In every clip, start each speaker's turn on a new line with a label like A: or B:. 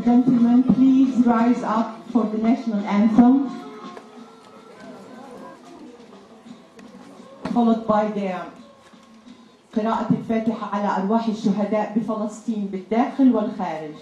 A: and gentlemen, please rise up for the national anthem, followed by the قراءة الفاتحة على أرواح الشهداء بفلسطين بالداخل والخارج.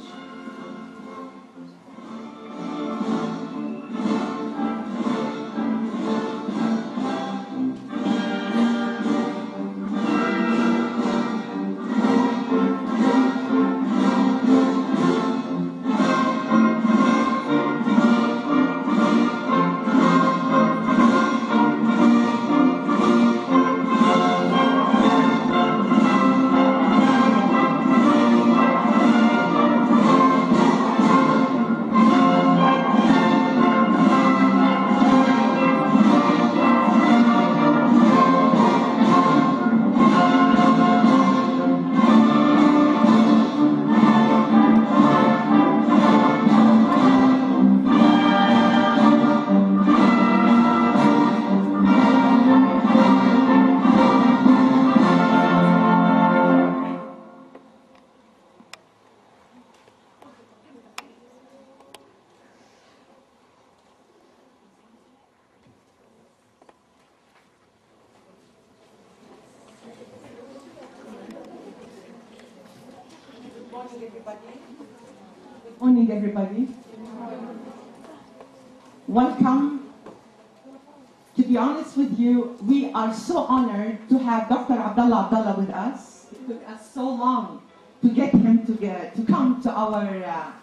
A: Good morning, everybody. Welcome. To be honest with you, we are so honored to have Dr. Abdullah with us. It took us so long to get him to come to our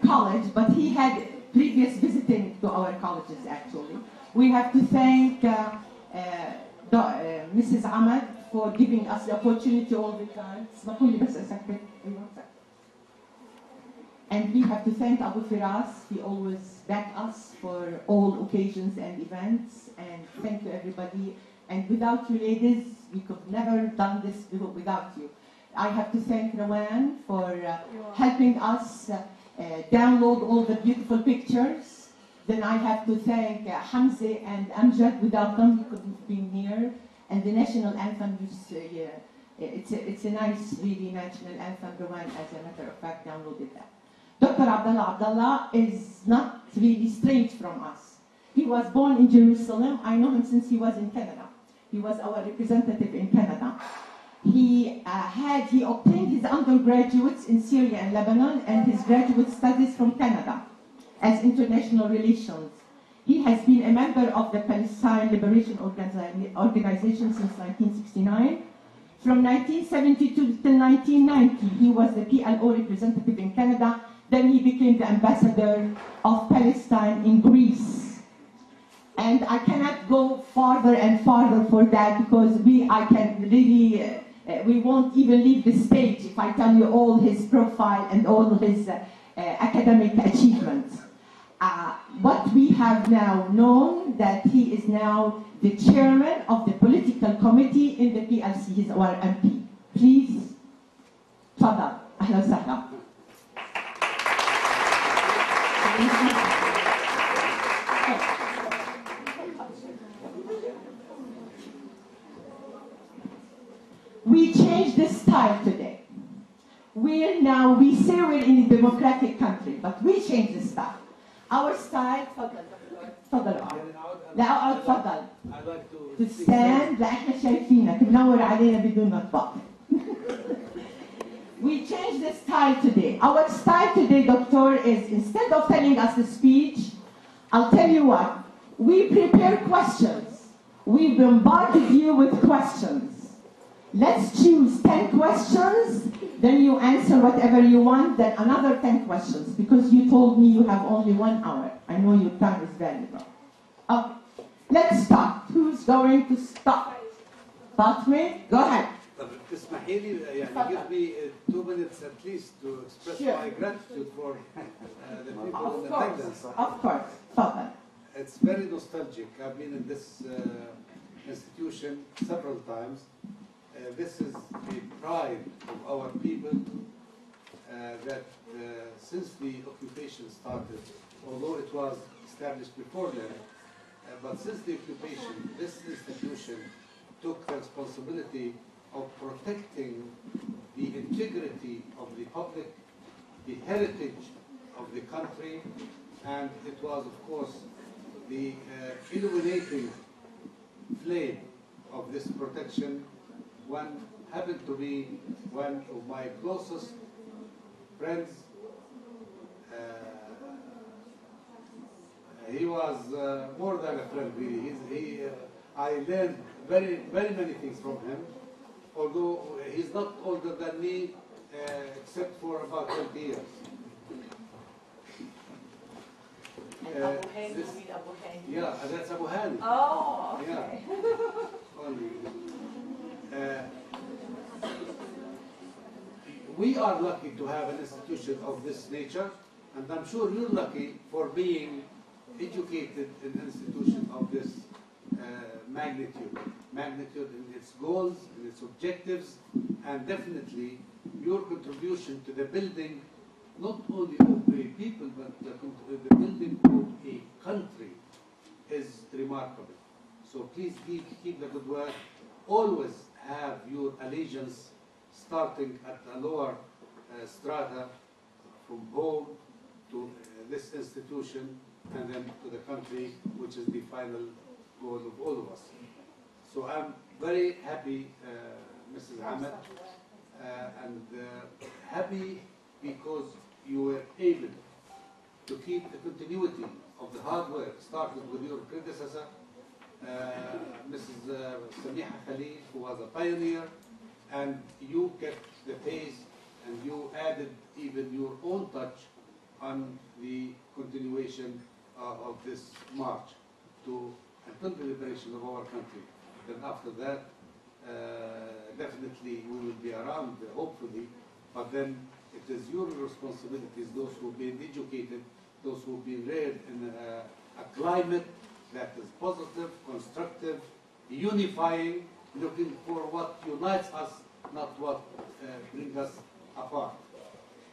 A: college, but he had previous visiting to our colleges, actually. We have to thank Mrs. Ahmed for giving us the opportunity all the time. And we have to thank Abu Firas. He always backed us for all occasions and events. And thank you, everybody. And without you ladies, we could never done this without you. I have to thank Rawan for helping us download all the beautiful pictures. Then I have to thank Hamza and Amjad. Without them, we couldn't have been here. And the national anthem, it's a nice, really national anthem. Rawan, as a matter of fact, downloaded that. Dr. Abdullah is not really strange from us. He was born in Jerusalem. I know him since he was in Canada. He was our representative in Canada. He obtained his undergraduates in Syria and Lebanon and his graduate studies from Canada as international relations. He has been a member of the Palestine Liberation Organization since 1969. From 1972 till 1990, he was the PLO representative in Canada. Then he became the ambassador of Palestine in Greece. And I cannot go farther and farther for that because we won't even leave the stage if I tell you all his profile and all his academic achievements. What we have now known that he is now the chairman of the political committee in the PLC. He's our MP. Please, تفضل. أهلا وسهلا. We changed the style today. We say we're in a democratic country, but we changed the style. Our style, تفضل لا اقعد تفضل. To stand لا احنا شايفينك منور علينا بدون ما تبطل. We changed the style today. Our style today, Doctor, is instead of telling us the speech, I'll tell you what, we prepare questions. We bombarded you with questions. Let's choose 10 questions, then you answer whatever you want, then another 10 questions, because you told me you have only 1 hour. I know your time is valuable. Okay, let's start. Who's going to start? Fatme, go ahead.
B: تسمحي لي يعني give me 2 minutes at least to express my gratitude for the people in attendance.
A: Of course, تفضل.
B: It's very nostalgic. I've been in this institution several times. This is the pride of our people that since the occupation started, although it was established before then, but since the occupation, this institution took the responsibility of protecting the integrity of the public the heritage of the country, and it was, of course, the illuminating flame of this protection. One happened to be one of my closest friends. He was more than a friend, really. I learned very many things from him, although he's not older than me, except for about 20 years. Yeah, that's Abu Hani.
C: Oh, okay.
B: Yeah. Only. We are lucky to have an institution of this nature, and I'm sure you're lucky for being educated in an institution of this magnitude in its goals, in its objectives, and definitely your contribution to the building not only of a people, but the building of a country is remarkable. So please keep the good work. Always have your allegiance starting at a lower strata, from home to this institution, and then to the country, which is the final goal of all of us. So I'm very happy, Mrs. Ahmed, and happy because you were able to keep the continuity of the hard work started with your predecessor, Mrs. Samiha Khalil, who was a pioneer, and you kept the pace and you added even your own touch on the continuation of this march until the liberation of our country. Then after that, definitely we will be around, hopefully, but then it is your responsibilities, those who have been educated, those who have been reared in a climate that is positive, constructive, unifying, looking for what unites us, not what brings us apart.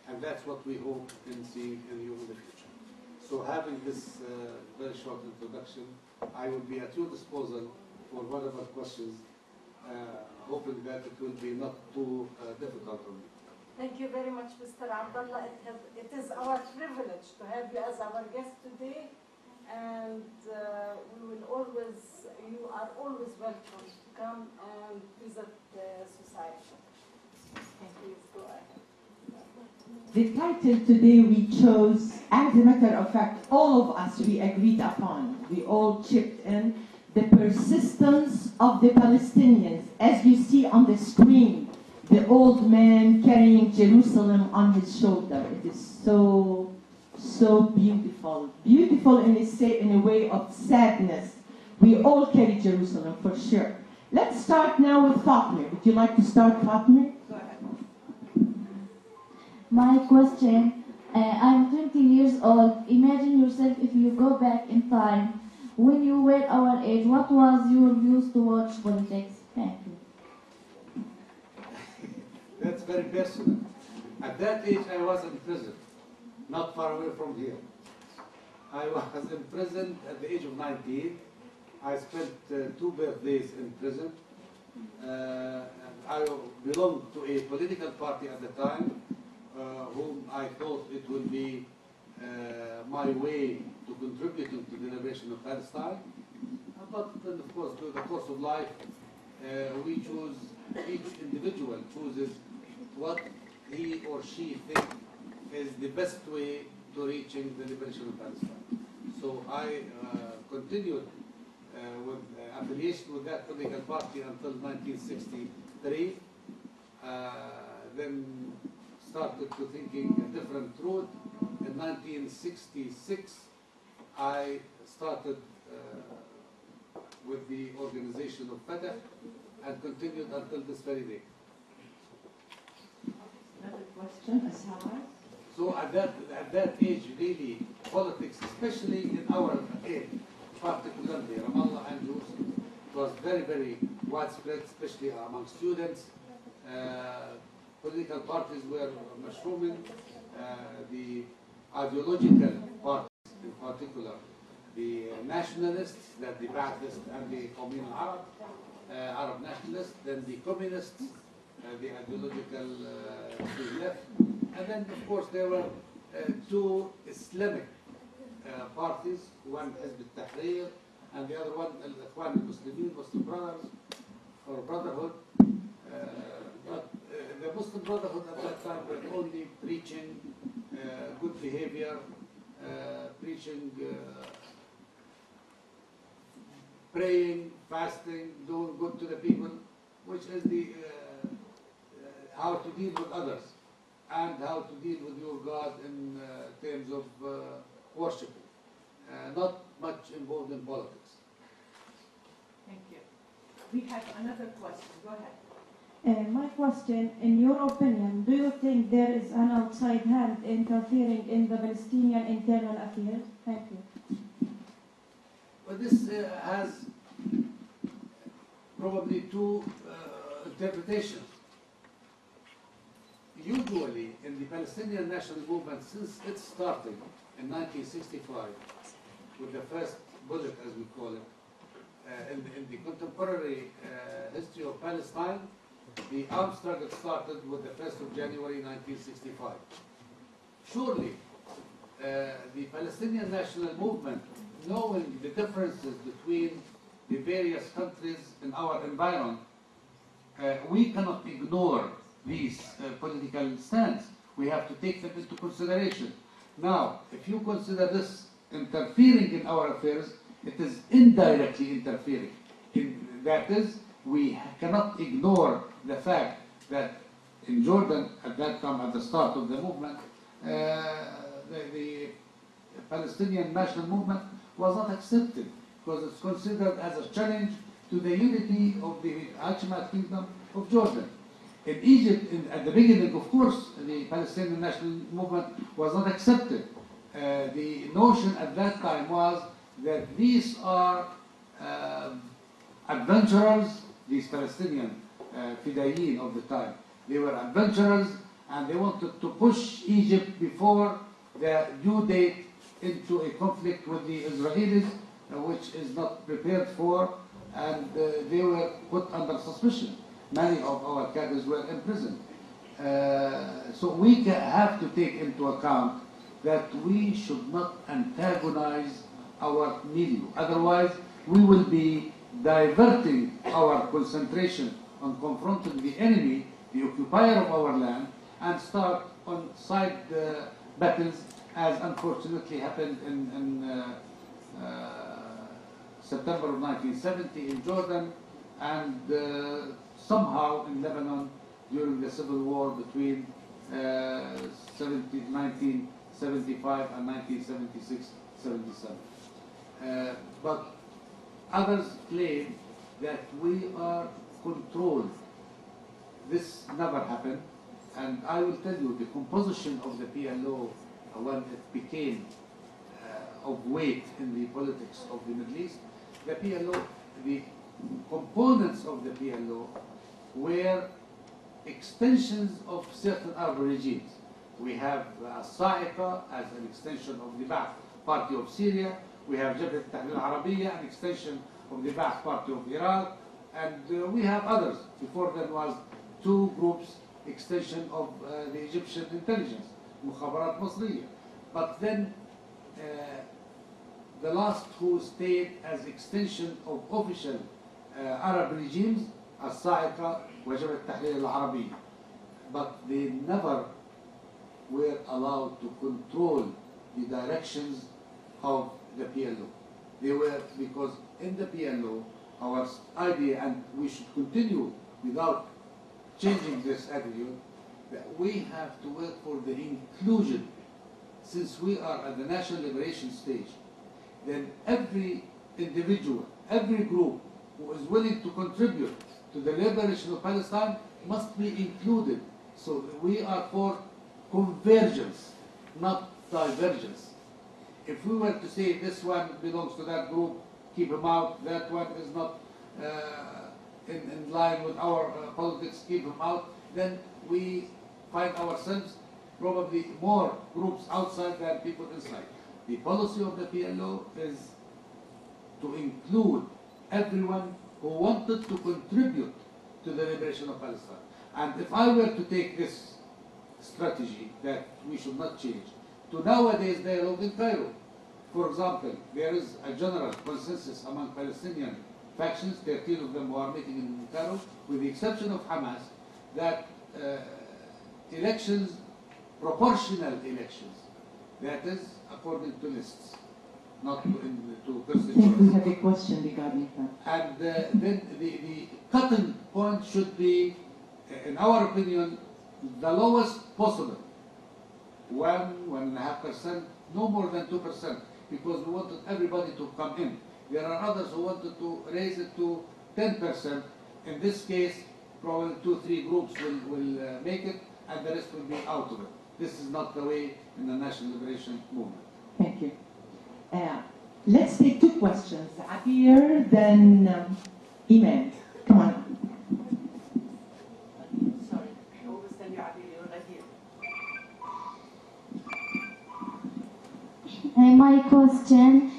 B: And that's what we hope in seeing in you in the future. So having this very short introduction, I will be at your disposal for whatever questions, hoping that it will be not too difficult on me.
C: Thank you very much, Mr. Abdullah. It is our privilege to have you as our guest today, and you are always welcome to come and visit the society. Please go ahead.
A: The title today we chose, as a matter of fact, all of us we agreed upon, we all chipped in, the persistence of the Palestinians. As you see on the screen, the old man carrying Jerusalem on his shoulder. It is so beautiful. Beautiful in a way of sadness. We all carry Jerusalem for sure. Let's start now with Fatima. Would you like to start, Fatima?
C: Go ahead.
D: My question, I'm 20 years old. Imagine yourself if you go back in time. When you were our age, what was your views towards politics? Thank you.
B: That's very personal. At that age, I was in prison, not far away from here. I was in prison at the age of 19. I spent 2 birthdays in prison. I belonged to a political party at the time, whom I thought it would be my way to contributing to the liberation of Palestine. But then, of course, through the course of life, we choose, each individual chooses what he or she thinks is the best way to reaching the liberation of Palestine. So I continued with affiliation with that political party until 1963. Then started to thinking a different route. In 1966, I started with the organization of Fatah and continued until this very day.
A: Another question, Ashara?
B: So at that age, really, politics, especially in our age, particularly Ramallah and Jews, it was very widespread, especially among students. Political parties were mushrooming. The ideological parties, in particular, the nationalists, that the Ba'athists and the Qawmin Arab nationalists, then the communists, the ideological to the left, And then, of course, there were two Islamic parties, one Hizb al-Tahrir, and the other one, Al-Ikhwan al-Muslimin, Muslim Brothers, or Brotherhood. But the Muslim Brotherhood at that time were only preaching good behavior, preaching praying, fasting, doing good to the people, which is the how to deal with others and how to deal with your God in terms of worshiping. Not much involved in politics.
A: Thank you. We have another question. Go ahead.
E: My question, in your opinion, do you think there is an outside hand interfering in the Palestinian internal affairs? Thank you.
B: But this has probably two interpretations. Usually, in the Palestinian national movement, since it started in 1965, with the first bullet, as we call it, in the contemporary history of Palestine, the armed struggle started with the 1st of January 1965. Surely, the Palestinian national movement, knowing the differences between the various countries in our environment, we cannot ignore these political stands. We have to take them into consideration. Now, if you consider this interfering in our affairs, it is indirectly interfering. That is, we cannot ignore the fact that in Jordan, at that time, at the start of the movement, the Palestinian national movement was not accepted because it's considered as a challenge to the unity of the Hashemite Kingdom of Jordan. In Egypt, at the beginning, of course, the Palestinian national movement was not accepted. The notion at that time was that these are adventurers, these Palestinian Fidayeen of the time. They were adventurers and they wanted to push Egypt before the due date into a conflict with the Israelis, which is not prepared for, and they were put under suspicion. Many of our cadres were in prison. So we have to take into account that we should not antagonize our milieu. Otherwise, we will be diverting our concentration on confronting the enemy, the occupier of our land, and start on side battles, as unfortunately happened in September of 1970 in Jordan, and somehow in Lebanon during the civil war between 1975 and 1976-77. But others claim that we are controlled. This never happened, and I will tell you the composition of the PLO when it became of weight in the politics of the Middle East. The PLO, the components of the PLO were extensions of certain Arab regimes. We have Sa'iqa as an extension of the Ba'ath Party of Syria. We have Jabhat al-Tahrir al-Arabiya, an extension of the Ba'ath Party of Iraq. And we have others. Before that was two groups, extension of the Egyptian intelligence, Mukhabarat Masriya. But then the last who stayed as extension of official Arab regimes, As-Sa'iqa wa Jabhat al-Tahrir al-Arabiya. But they never were allowed to control the directions of the PLO. They were, because in the PLO, our idea, and we should continue without changing this attitude, that we have to work for the inclusion. Since we are at the national liberation stage, then every individual, every group who is willing to contribute to the liberation of Palestine must be included. So we are for convergence, not divergence. If we were to say this one belongs to that group, keep him out, that one is not in line with our politics, keep him out, then we find ourselves probably more groups outside than people inside. The policy of the PLO is to include everyone who wanted to contribute to the liberation of Palestine. And if I were to take this strategy that we should not change to nowadays dialogue in Cairo. For example, there is a general consensus among Palestinian factions, 13 of them who are meeting in Cairo, with the exception of Hamas, that elections, proportional elections, that is according to lists, not to
A: I think we have a question regarding that.
B: and then the cutting point should be, in our opinion, the lowest possible. 1.5%, no more than 2%, because we wanted everybody to come in. There are others who wanted to raise it to 10%. In this case, probably 2-3 groups will make it, and the rest will be out of it. This is not the way in the national liberation movement.
A: Thank you. Let's take 2 questions. Abir, then Iman. Come on.
F: Sorry, always tell you Abir, you're right here.
D: My question,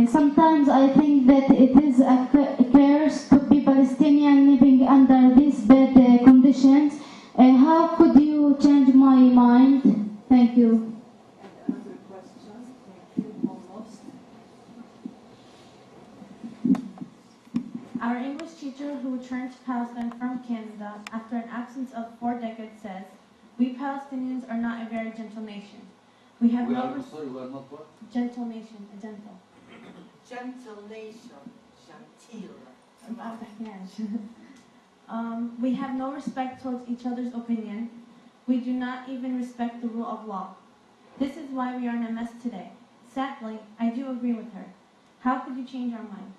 D: sometimes I think that it is a curse to be Palestinian living under these bad conditions. How could you change my mind? Thank you.
F: And another question, thank you, almost.
G: Our English teacher who returned to Palestine from Canada after an absence of 4 decades says, "We Palestinians are not a very gentle nation. We have
B: We
G: no
B: are not what?
G: gentle nation, a gentle.
F: Gentle nation, gentil.
G: We have no respect towards each other's opinion. We do not even respect the rule of law. This is why we are in a mess today. Sadly, I do agree with her. How could you change our mind?"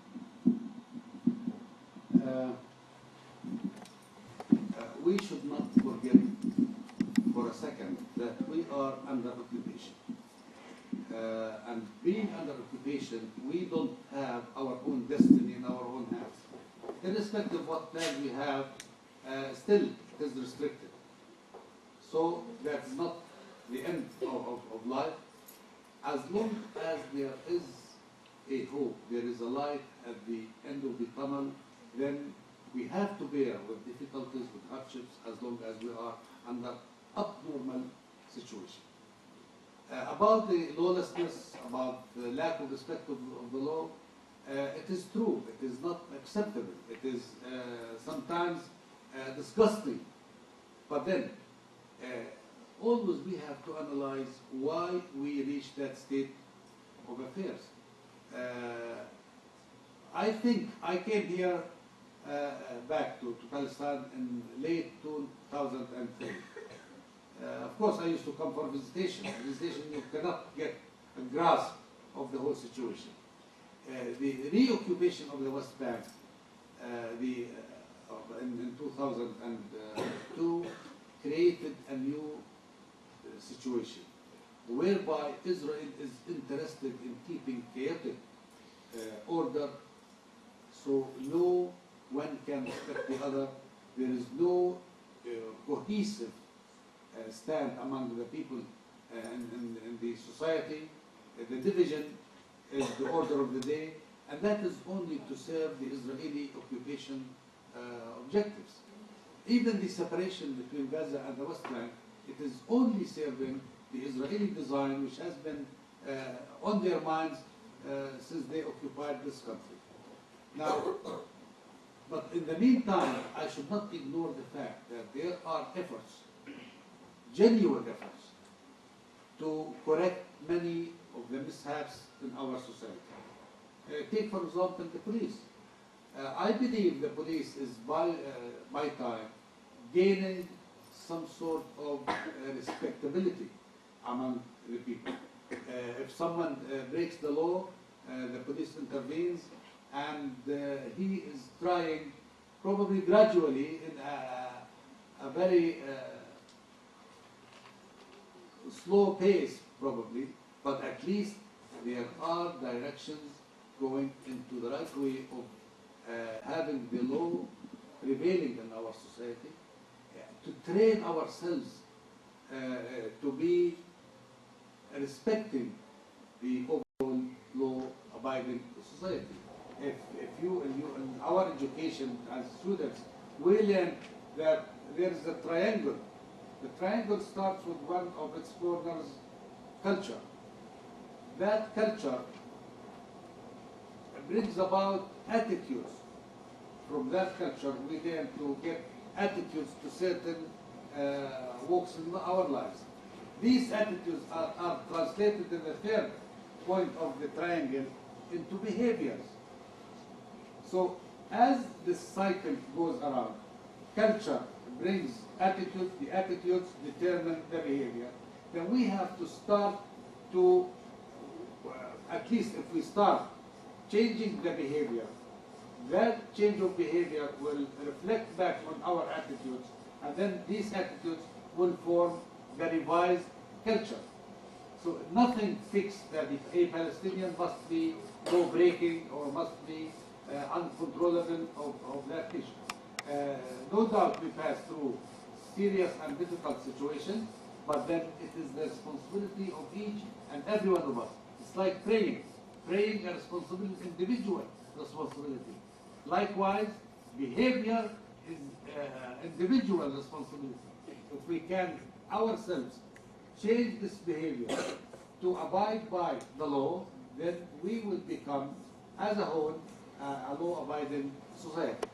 B: We should not forget for a second that we are under occupation. And being under occupation, we don't have our own destiny in our own hands. Irrespective of what land we have, still it is restricted. So that's not the end of life. As long as there is a hope, there is a light at the end of the tunnel, then we have to bear with difficulties, with hardships, as long as we are under abnormal situation. About the lawlessness, about the lack of respect of the law, it is true. It is not acceptable. It is sometimes disgusting. But then, always we have to analyze why we reached that state of affairs. I think I came here back to Palestine in late 2003. Of course, I used to come for visitation. Visitation, you cannot get a grasp of the whole situation. The reoccupation of the West Bank in 2002 created a new situation whereby Israel is interested in keeping chaotic order, so no one can respect the other. There is no cohesive stand among the people in the society. The division is the order of the day, and that is only to serve the Israeli occupation objectives. Even the separation between Gaza and the West Bank, it is only serving the Israeli design, which has been on their minds since they occupied this country. Now, but in the meantime, I should not ignore the fact that there are efforts, genuine efforts, to correct many of the mishaps in our society. Take, for example, the police. I believe the police is by time gaining some sort of respectability among the people. If someone breaks the law, the police intervenes, and he is trying, probably gradually, in a very slow pace, probably, but at least there are directions going into the right way of having the law prevailing in our society, to train ourselves to be respecting the overall law-abiding society. If you in our education as students, we learn that there is a triangle The triangle starts with one of its corners, culture. That culture brings about attitudes. From that culture, we then to get attitudes to certain walks in our lives. These attitudes are translated in the third point of the triangle into behaviors. So as this cycle goes around, culture brings attitudes, the attitudes determine the behavior. Then we have to start to, at least if we start changing the behavior, that change of behavior will reflect back on our attitudes, and then these attitudes will form the revised culture. So nothing fixed that if a Palestinian must be law-breaking or must be uncontrollable of that issue. No doubt we pass through serious and difficult situations, but then it is the responsibility of each and every one of us. It's like praying. Praying a responsibility, individual responsibility. Likewise, behavior is individual responsibility. If we can ourselves change this behavior to abide by the law, then we will become, as a whole, a law-abiding society.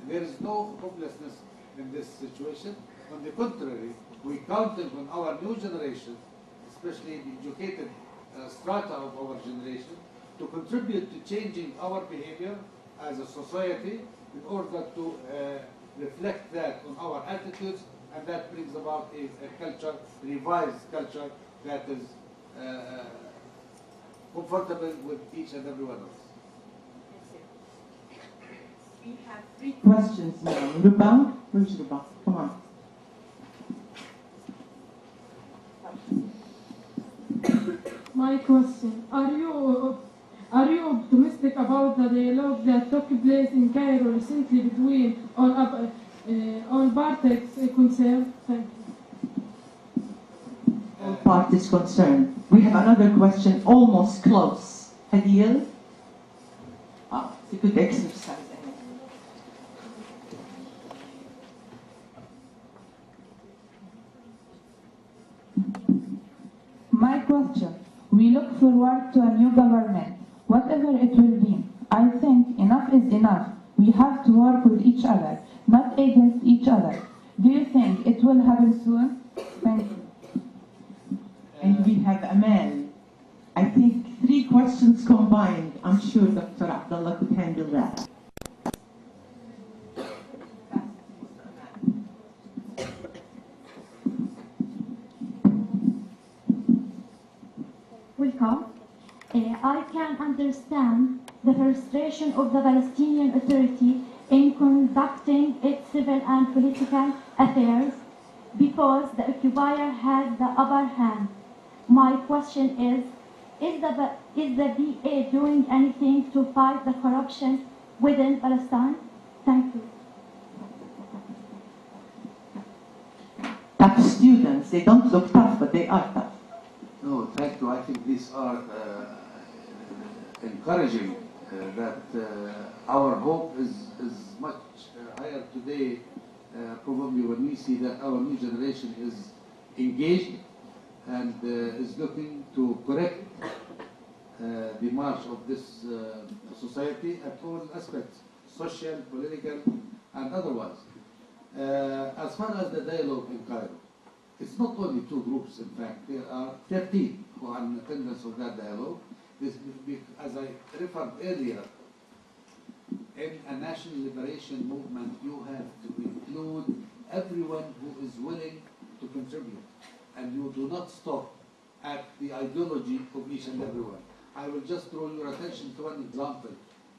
B: There is no hopelessness in this situation. On the contrary, we counting on our new generation, especially the educated strata of our generation, to contribute to changing our behavior as a society in order to reflect that on our attitudes, and that brings about a culture, revised culture, that is comfortable with each and every one of us.
A: We have 3 questions now. Ruba, where's Ruba? Come on.
H: My question: Are you optimistic about the dialogue that took place in Cairo recently between all parties concerned? Thank you.
A: All parties concerned. We have another question, almost close. Hadil? It's a good exercise.
I: My question: we look forward to a new government, whatever it will be. I think enough is enough. We have to work with each other, not against each other. Do you think it will happen soon? Thank you.
A: And we have Amal. I think 3 questions combined. I'm sure Dr. Abdullah could handle that.
D: Welcome. I can understand the frustration of the Palestinian Authority in conducting its civil and political affairs because the occupier has the upper hand. My question is the VA doing anything to fight the corruption within Palestine? Thank you.
A: Tough students. They don't look tough, but they are tough.
B: No, thank you. I think these are encouraging that our hope is much higher today, probably when we see that our new generation is engaged and is looking to correct the march of this society at all aspects, social, political, and otherwise. As far as the dialogue in Cairo, it's not only 2 groups, in fact. There are 13 who are in attendance of that dialogue. This, as I referred earlier, in a national liberation movement, you have to include everyone who is willing to contribute. And you do not stop at the ideology of each and everyone. I will just draw your attention to one example.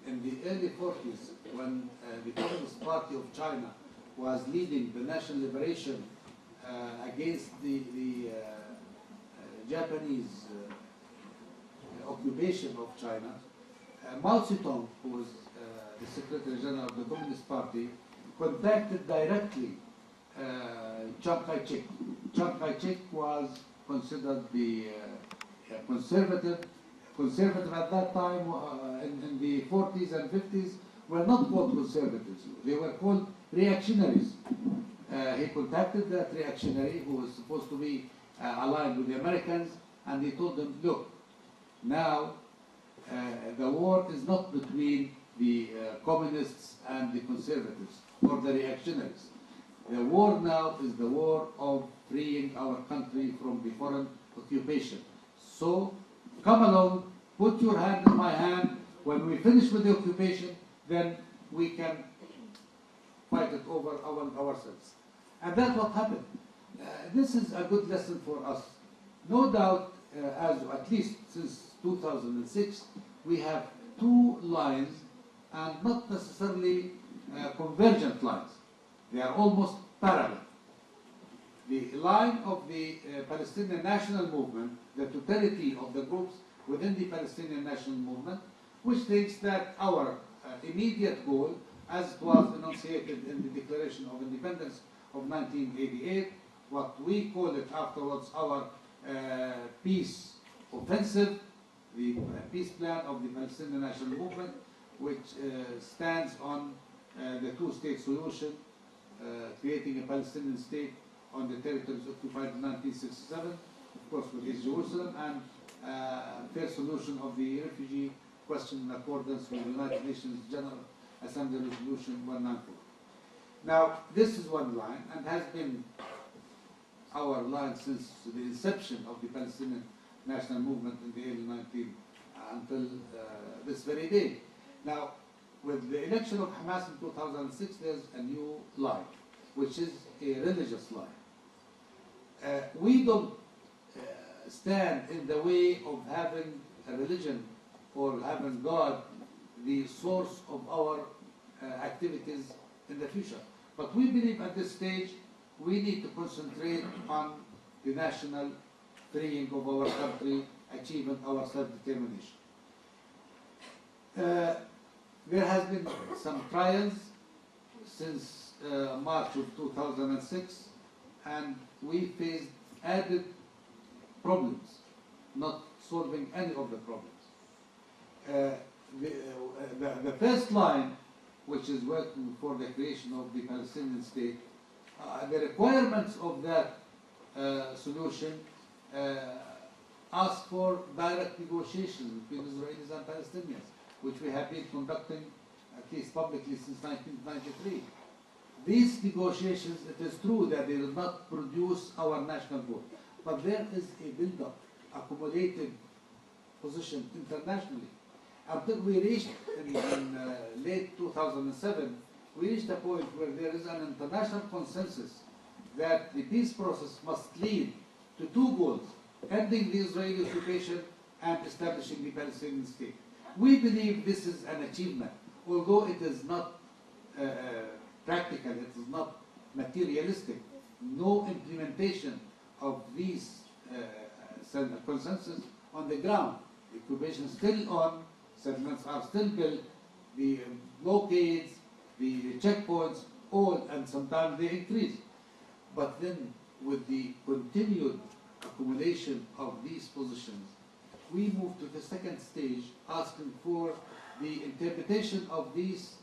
B: In the early 40s, when the Communist Party of China was leading the national liberation against the Japanese occupation of China, Mao Zedong, who was the Secretary General of the Communist Party, contacted directly Chiang Kai-shek. Chiang Kai-shek was considered the conservative at that time. In the 40s and 50s, were not called conservatives. They were called reactionaries. he contacted that reactionary who was supposed to be aligned with the Americans, and he told them, look, now the war is not between the communists and the conservatives or the reactionaries. The war now is the war of freeing our country from the foreign occupation. So come along, put your hand in my hand. When we finish with the occupation, then we can fight it over ourselves. And that's what happened. This is a good lesson for us. No doubt, as at least since 2006, we have two lines, and not necessarily convergent lines. They are almost parallel. The line of the Palestinian national movement, the totality of the groups within the Palestinian national movement, which thinks that our immediate goal, as it was enunciated in the Declaration of Independence of 1988, what we call it afterwards our peace offensive, the peace plan of the Palestinian national movement, which stands on the two-state solution, creating a Palestinian state on the territories occupied in 1967, of course with East Jerusalem, and fair solution of the refugee question in accordance with the United Nations General Assembly Resolution 194. Now, this is one line, and has been our line since the inception of the Palestinian national movement in the early 19th until this very day. Now, with the election of Hamas in 2006, there's a new line, which is a religious line. We don't stand in the way of having a religion or having God the source of our activities in the future. But we believe at this stage we need to concentrate on the national freeing of our country, achieving our self-determination. There has been some trials since March of 2006, and we faced added problems, not solving any of the problems. The first line, which is working for the creation of the Palestinian state, the requirements of that solution ask for direct negotiations between Israelis and Palestinians, which we have been conducting, at least publicly, since 1993. These negotiations, it is true that they will not produce our national goal, but there is a build-up, accumulated position internationally. Until we reached, in late 2007, we reached a point where there is an international consensus that the peace process must lead to two goals: ending the Israeli occupation and establishing the Palestinian state. We believe this is an achievement, although it is not practical, it is not materialistic. No implementation of these consensus on the ground. The occupation is still on, settlements are still built, the blockades, the checkpoints, all, and sometimes they increase. But then, with the continued accumulation of these positions, we move to the second stage, asking for the interpretation of these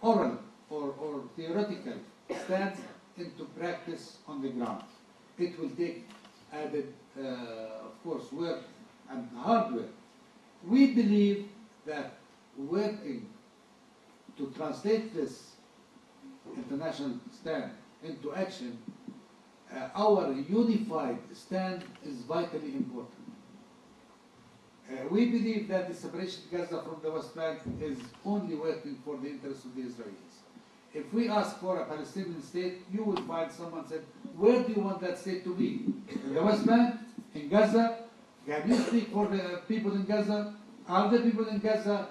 B: oral or theoretical stands into practice on the ground. It will take added, of course, work and hard work. We believe that working to translate this international stand into action, our unified stand is vitally important. We believe that the separation of Gaza from the West Bank is only working for the interests of the Israelis. If we ask for a Palestinian state, you will find someone said, where do you want that state to be? In the West Bank? In Gaza? Can you speak for the people in Gaza? Are the people in Gaza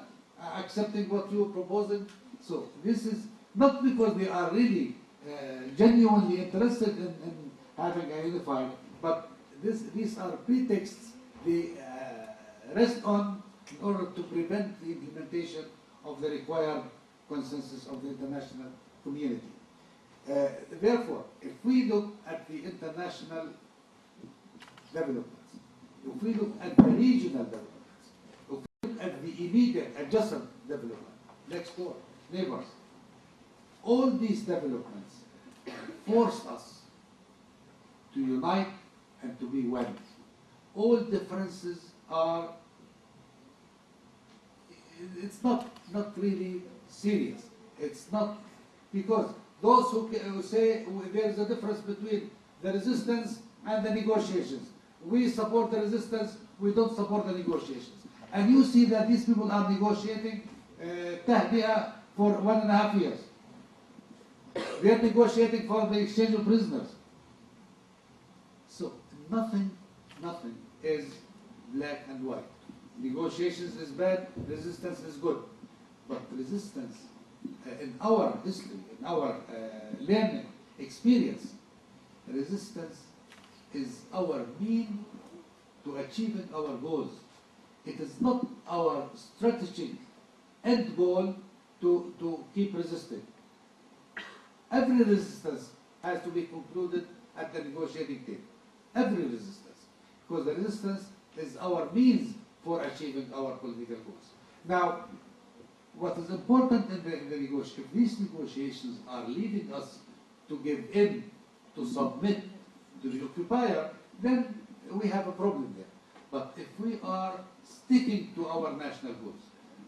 B: accepting what you are proposing? So this is not because we are really genuinely interested in having a unified, but these are pretexts they rest on in order to prevent the implementation of the required consensus of the international community. Therefore, if we look at the international developments, if we look at the regional developments, if we look at the immediate adjacent development, next door, neighbors, all these developments forced us to unite and to be one. All differences are, it's not really serious. It's not, because those who say there is a difference between the resistance and the negotiations. We support the resistance, we don't support the negotiations. And you see that these people are negotiating تهدئة for 1.5 years. They are negotiating for the exchange of prisoners. So nothing is black and white. Negotiations is bad, resistance is good. But resistance, in our history, in our learning experience, resistance is our mean to achieving our goals. It is not our strategic end goal to keep resisting. Every resistance has to be concluded at the negotiating table. Every resistance. Because the resistance is our means for achieving our political goals. Now, what is important in the negotiation, if these negotiations are leading us to give in, to submit to the occupier, then we have a problem there. But if we are sticking to our national goals,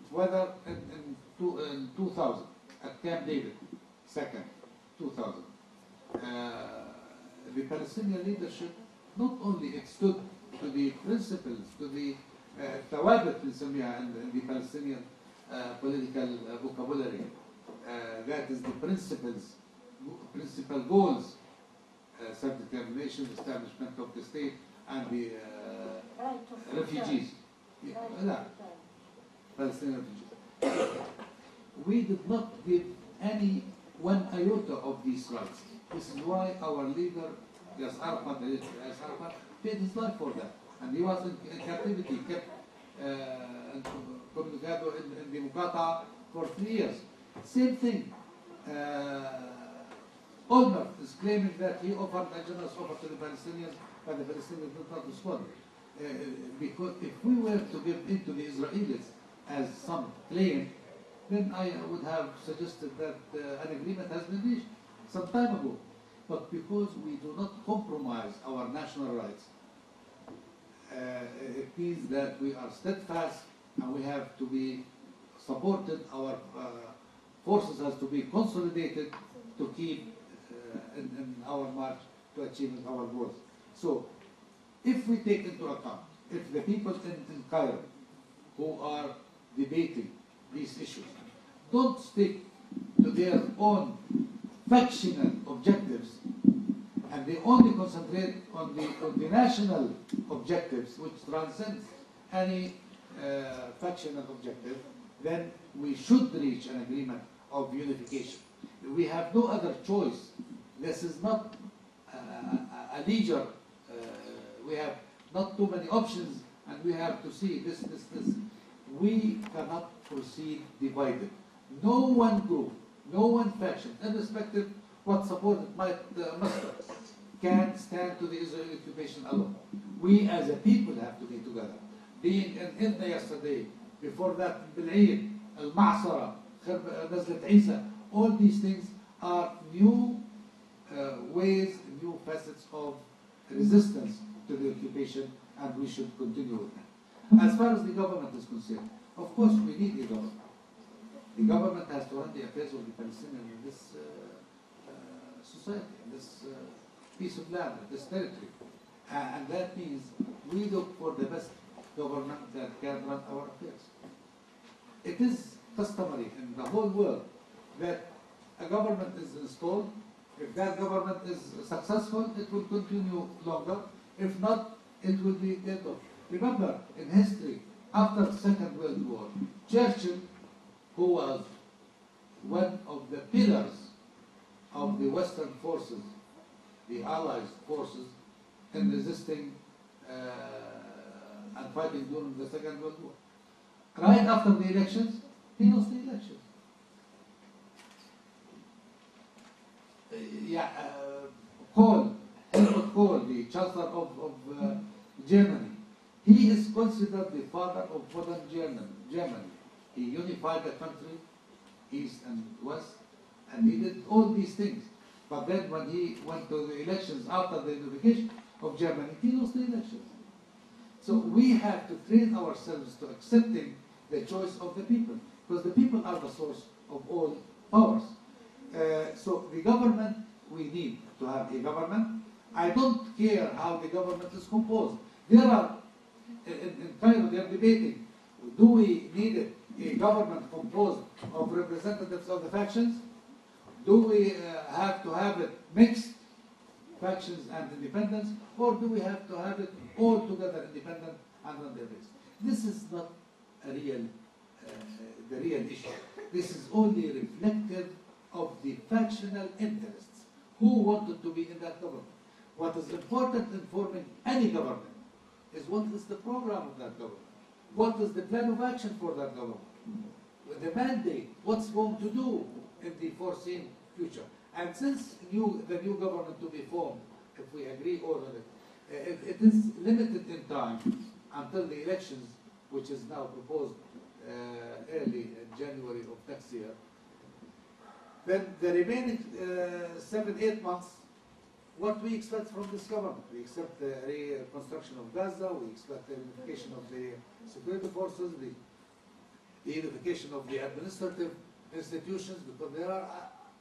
B: whether in 2000 at Camp David, 2nd, 2000, the Palestinian leadership not extended stood to the principles, to the ثوابت بنسميها in the Palestinian political vocabulary, that is the principal goals, self-determination, establishment of the state, and the refugees. Palestinian refugees. We did not give any one iota of these rights. This is why our leader, Arafat, paid his life for that. And he was in captivity, kept comunicado in the Muqata'a for 3 years. Same thing. Olmert is claiming that he offered a generous offer to the Palestinians, but the Palestinians did not respond. Because if we were to give in to the Israelis, as some claim, then I would have suggested that an agreement has been reached some time ago. But because we do not compromise our national rights, it means that we are steadfast and we have to be supported, our forces has to be consolidated to keep in our march to achieving our goals. So, if we take into account, if the people in Cairo who are debating these issues don't stick to their own factional objectives, and they only concentrate on the national objectives, which transcends any factional objective, then we should reach an agreement of unification. We have no other choice. This is not a leisure. We have not too many options, and we have to see this. We cannot proceed divided. No one group, no one faction, irrespective what support it might muster, can stand to the Israeli occupation alone. We as a people have to be together. Being in Inna yesterday, before that Bil'id, Al-Ma'sara, Nazlat Isa, all these things are new ways, new facets of resistance to the occupation, and we should continue with that. As far as the government is concerned, of course we need the government. The government has to run the affairs of the Palestinians in this society, in this piece of land, in this territory. And that means we look for the best government that can run our affairs. It is customary in the whole world that a government is installed. If that government is successful, it will continue longer. If not, it will be dead off. Remember, in history, after the Second World War, Churchill, who was one of the pillars of the Western forces, the Allies forces, in resisting and fighting during the Second World War. Right after the elections, he lost the elections. Helmut Kohl, the Chancellor of Germany, he is considered the father of modern Germany. He unified the country, East and West, and he did all these things. But then when he went to the elections after the unification of Germany, he lost the elections. So we have to train ourselves to accepting the choice of the people, because the people are the source of all powers. So the government, we need to have a government. I don't care how the government is composed. There are, in Cairo, they are debating, do we need a government composed of representatives of the factions? Do we have to have it mixed, factions and independence, or do we have to have it all together independent and on their base? This is not a real, the real issue. This is only reflective of the factional interests. Who wanted to be in that government? What is important in forming any government is what is the program of that government? What is the plan of action for that government? The mandate, what's going to do in the foreseen future. And since the new government to be formed, if we agree all of it, it is limited in time until the elections, which is now proposed early in January of next year. Then the remaining 7-8 months, what we expect from this government? We expect the reconstruction of Gaza, we expect the unification of the security forces, the unification of the administrative institutions, because there are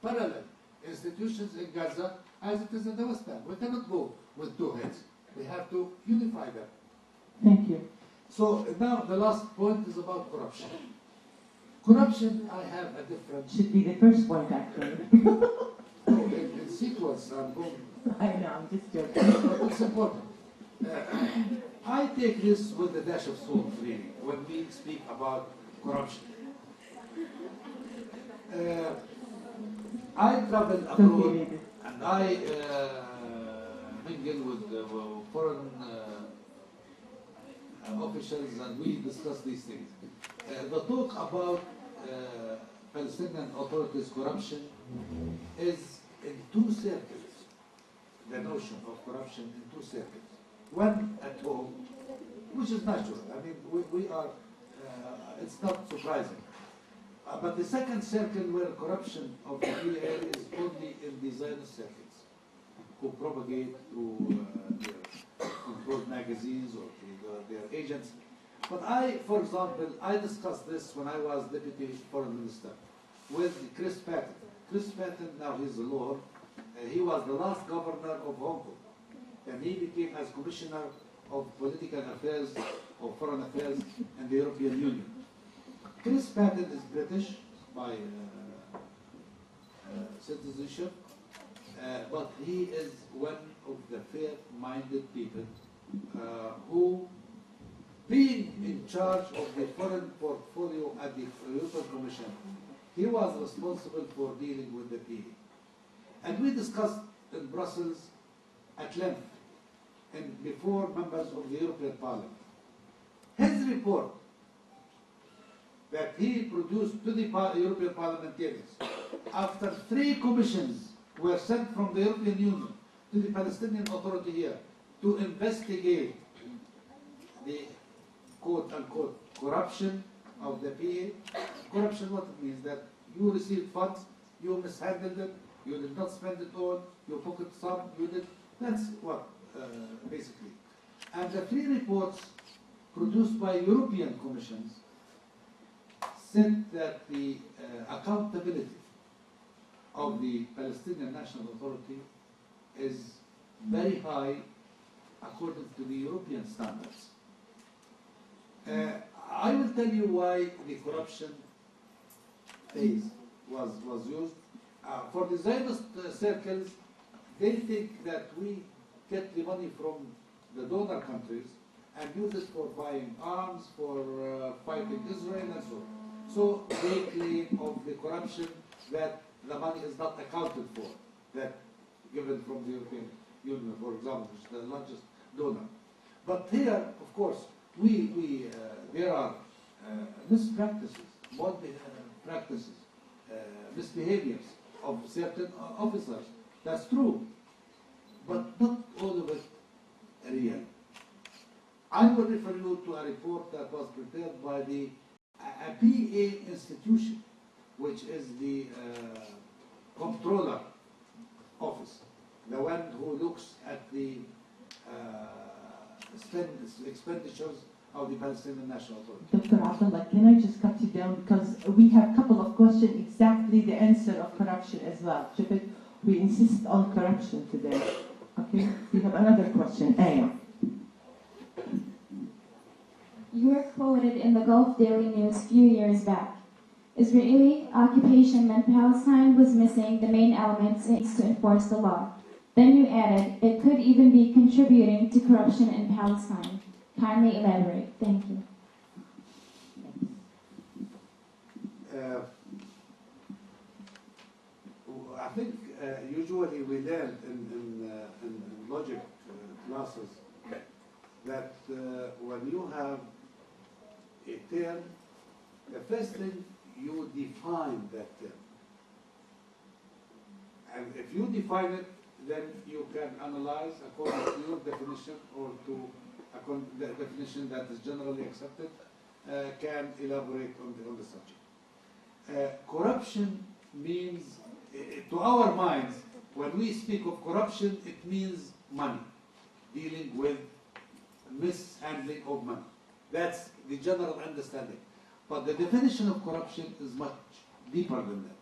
B: parallel institutions in Gaza as it is in the West Bank. We cannot go with two heads. We have to unify them.
A: Thank you.
B: So now the last point is about corruption. Corruption, I have a different...
A: Should be the first point, actually.
B: in sequence, I'm going...
A: I know, I'm just joking.
B: But it's important. I take this with a dash of salt, really, when we speak about corruption. I travel abroad and I mingle with foreign officials and we discuss these things. The talk about Palestinian authorities' corruption is in two circles. The notion of corruption in two circles. One at home, which is natural. I mean, we are, it's not surprising. But the second circle where corruption of the PA is only in the Zionist circles, who propagate through their controlled magazines or their agents. But I, for example, I discussed this when I was Deputy Foreign Minister with Chris Patton. Chris Patton, now he's a lawyer. He was the last governor of Hong Kong. And he became as Commissioner of Political Affairs or Foreign Affairs in the European Union. Chris Patton is British by citizenship, but he is one of the fair-minded people who, being in charge of the foreign portfolio at the European Commission, he was responsible for dealing with the PA. And we discussed in Brussels at length and before members of the European Parliament. His report that he produced to the European parliamentarians after 3 commissions were sent from the European Union to the Palestinian Authority here to investigate the quote-unquote corruption of the PA. Corruption, what it means, that you received funds, you mishandled it, you did not spend it all, you pocket some, you did, that's what, basically. And the 3 reports produced by European commissions said that the accountability of the Palestinian National Authority is very high according to the European standards. I will tell you why the corruption phase was used. For the Zionist circles, they think that we get the money from the donor countries and use it for buying arms, for fighting Israel and so on. So they claim of the corruption that the money is not accounted for, that given from the European Union, for example, which is the largest donor. But here, of course, there are mispractices, practices, misbehaviors of certain officers. That's true, but not all of it real. I will refer you to a report that was prepared by the a PA institution, which is the comptroller office, the one who looks at the expenditures of the Palestinian National Authority.
A: Dr. Abdullah, can I just cut you down because we have a couple of questions exactly the answer of corruption as well. Shifit, we insist on corruption today. Okay, we have another question. Aya.
D: You were quoted in the Gulf Daily News a few years back. Israeli occupation meant Palestine was missing the main elements it needs to enforce the law. Then you added, it could even be contributing to corruption in Palestine. Kindly elaborate. Thank you.
B: I think usually we learn in logic classes that when you have a term, the first thing you define that term. And if you define it, then you can analyze according to your definition or to the definition that is generally accepted, can elaborate on the subject. Corruption means, to our minds, when we speak of corruption, it means money, dealing with mishandling of money. That's the general understanding. But the definition of corruption is much deeper than that.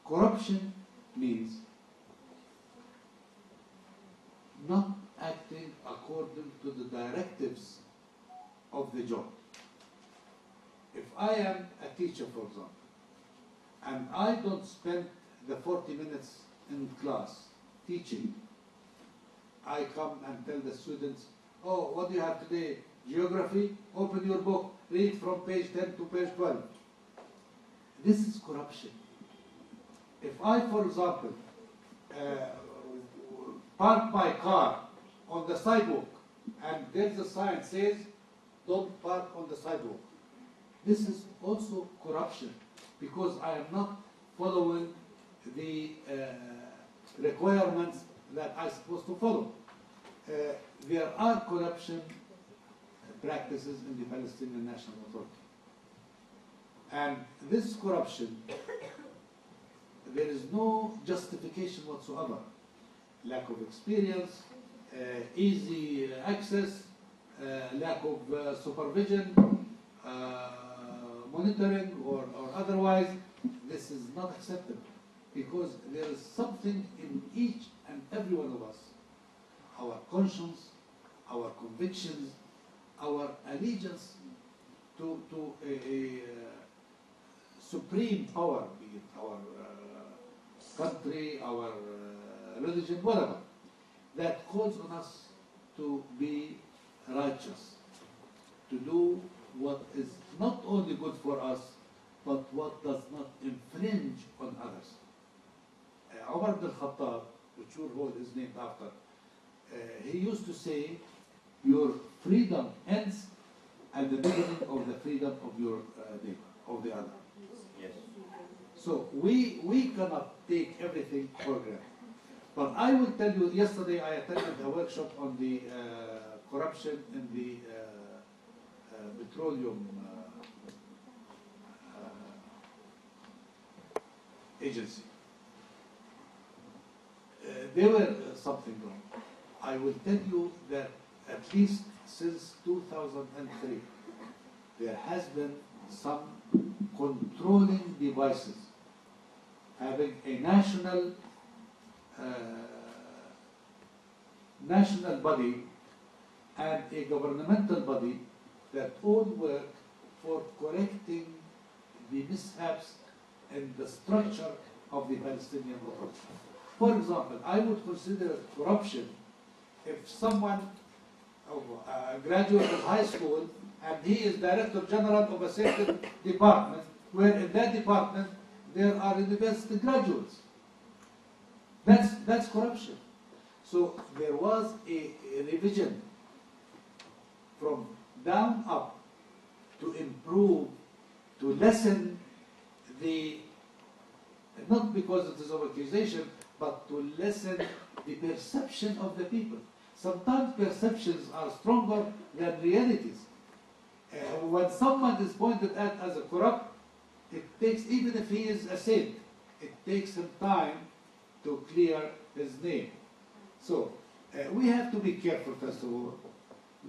B: Corruption means not acting according to the directives of the job. If I am a teacher, for example, and I don't spend the 40 minutes in class teaching, I come and tell the students, oh, what do you have today? Geography? Open your book, read from page 10 to page 12. This is corruption. If I, for example, park my car on the sidewalk and there's a sign that says, don't park on the sidewalk, this is also corruption because I am not following the requirements that I'm supposed to follow. There are corruption practices in the Palestinian National Authority. And this corruption, there is no justification whatsoever. Lack of experience, easy access, lack of supervision, monitoring or otherwise, this is not acceptable because there is something in each and every one of us, our conscience, our convictions, our allegiance to a supreme power, be it our country, our religion, whatever, that calls on us to be righteous, to do what is not only good for us, but what does not infringe on others. Umar ibn al-Khattab, which your hall is named after, he used to say, your freedom ends at the beginning of the freedom of your neighbor, of the other. Yes. So we cannot take everything for granted. But I will tell you, yesterday I attended a workshop on the corruption in the petroleum agency. There were something wrong. I will tell you that at least since 2003, there has been some controlling devices having a national body and a governmental body that all work for correcting the mishaps in the structure of the Palestinian Authority. For example, I would consider corruption if someone, a graduate of high school, and he is Director General of a certain department, where in that department there are university graduates. That's corruption. So there was a revision from down up to improve, to lessen the, not because it is of accusation, but to lessen the perception of the people. Sometimes perceptions are stronger than realities. When someone is pointed at as a corrupt, it takes, even if he is a saint, it takes him time to clear his name. So we have to be careful, first of all,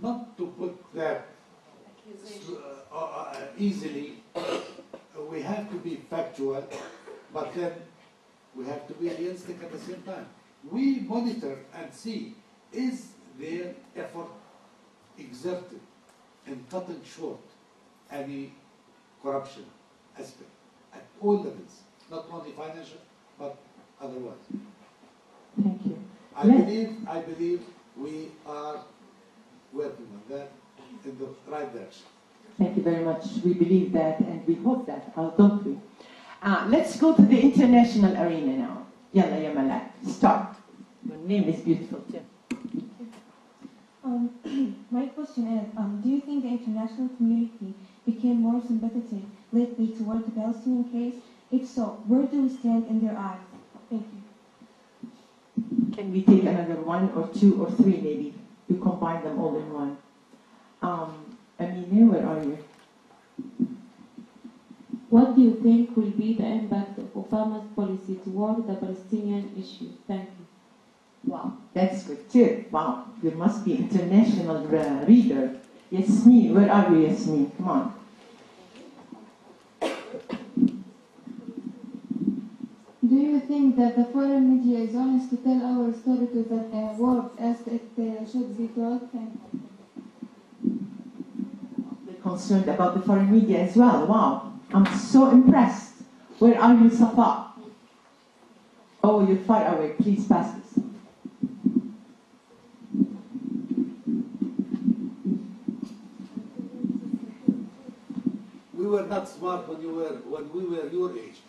B: not to put that easily. We have to be factual, but then we have to be realistic at the same time. We monitor and see, is their effort exerted in cutting short any corruption aspect at all levels, not only financial, but otherwise.
I: Thank you.
B: I believe we are working on that in the right direction.
A: Thank you very much. We believe that and we hope that, don't we? Let's go to the international arena now. Yalla ya Malak, start. Your name is beautiful too.
J: My question is, do you think the international community became more sympathetic lately toward the Palestinian case? If so, where do we stand in their eyes? Thank you.
A: Can we take another one or two or three maybe? You combine them all in one. Amine, where are you?
K: What do you think will be the impact of Obama's policy toward the Palestinian issue? Thank you.
A: Wow, that's good too. Wow, you must be international reader. Yasmin, where are you, Yasmin? Come on.
D: Do you think that the foreign media is honest to tell our story to the world as it should be told? Thank you.
A: They're concerned about the foreign media as well. Wow, I'm so impressed. Where are you, Safa? Oh, you're far away. Please pass this.
B: We were not smart when we were your age.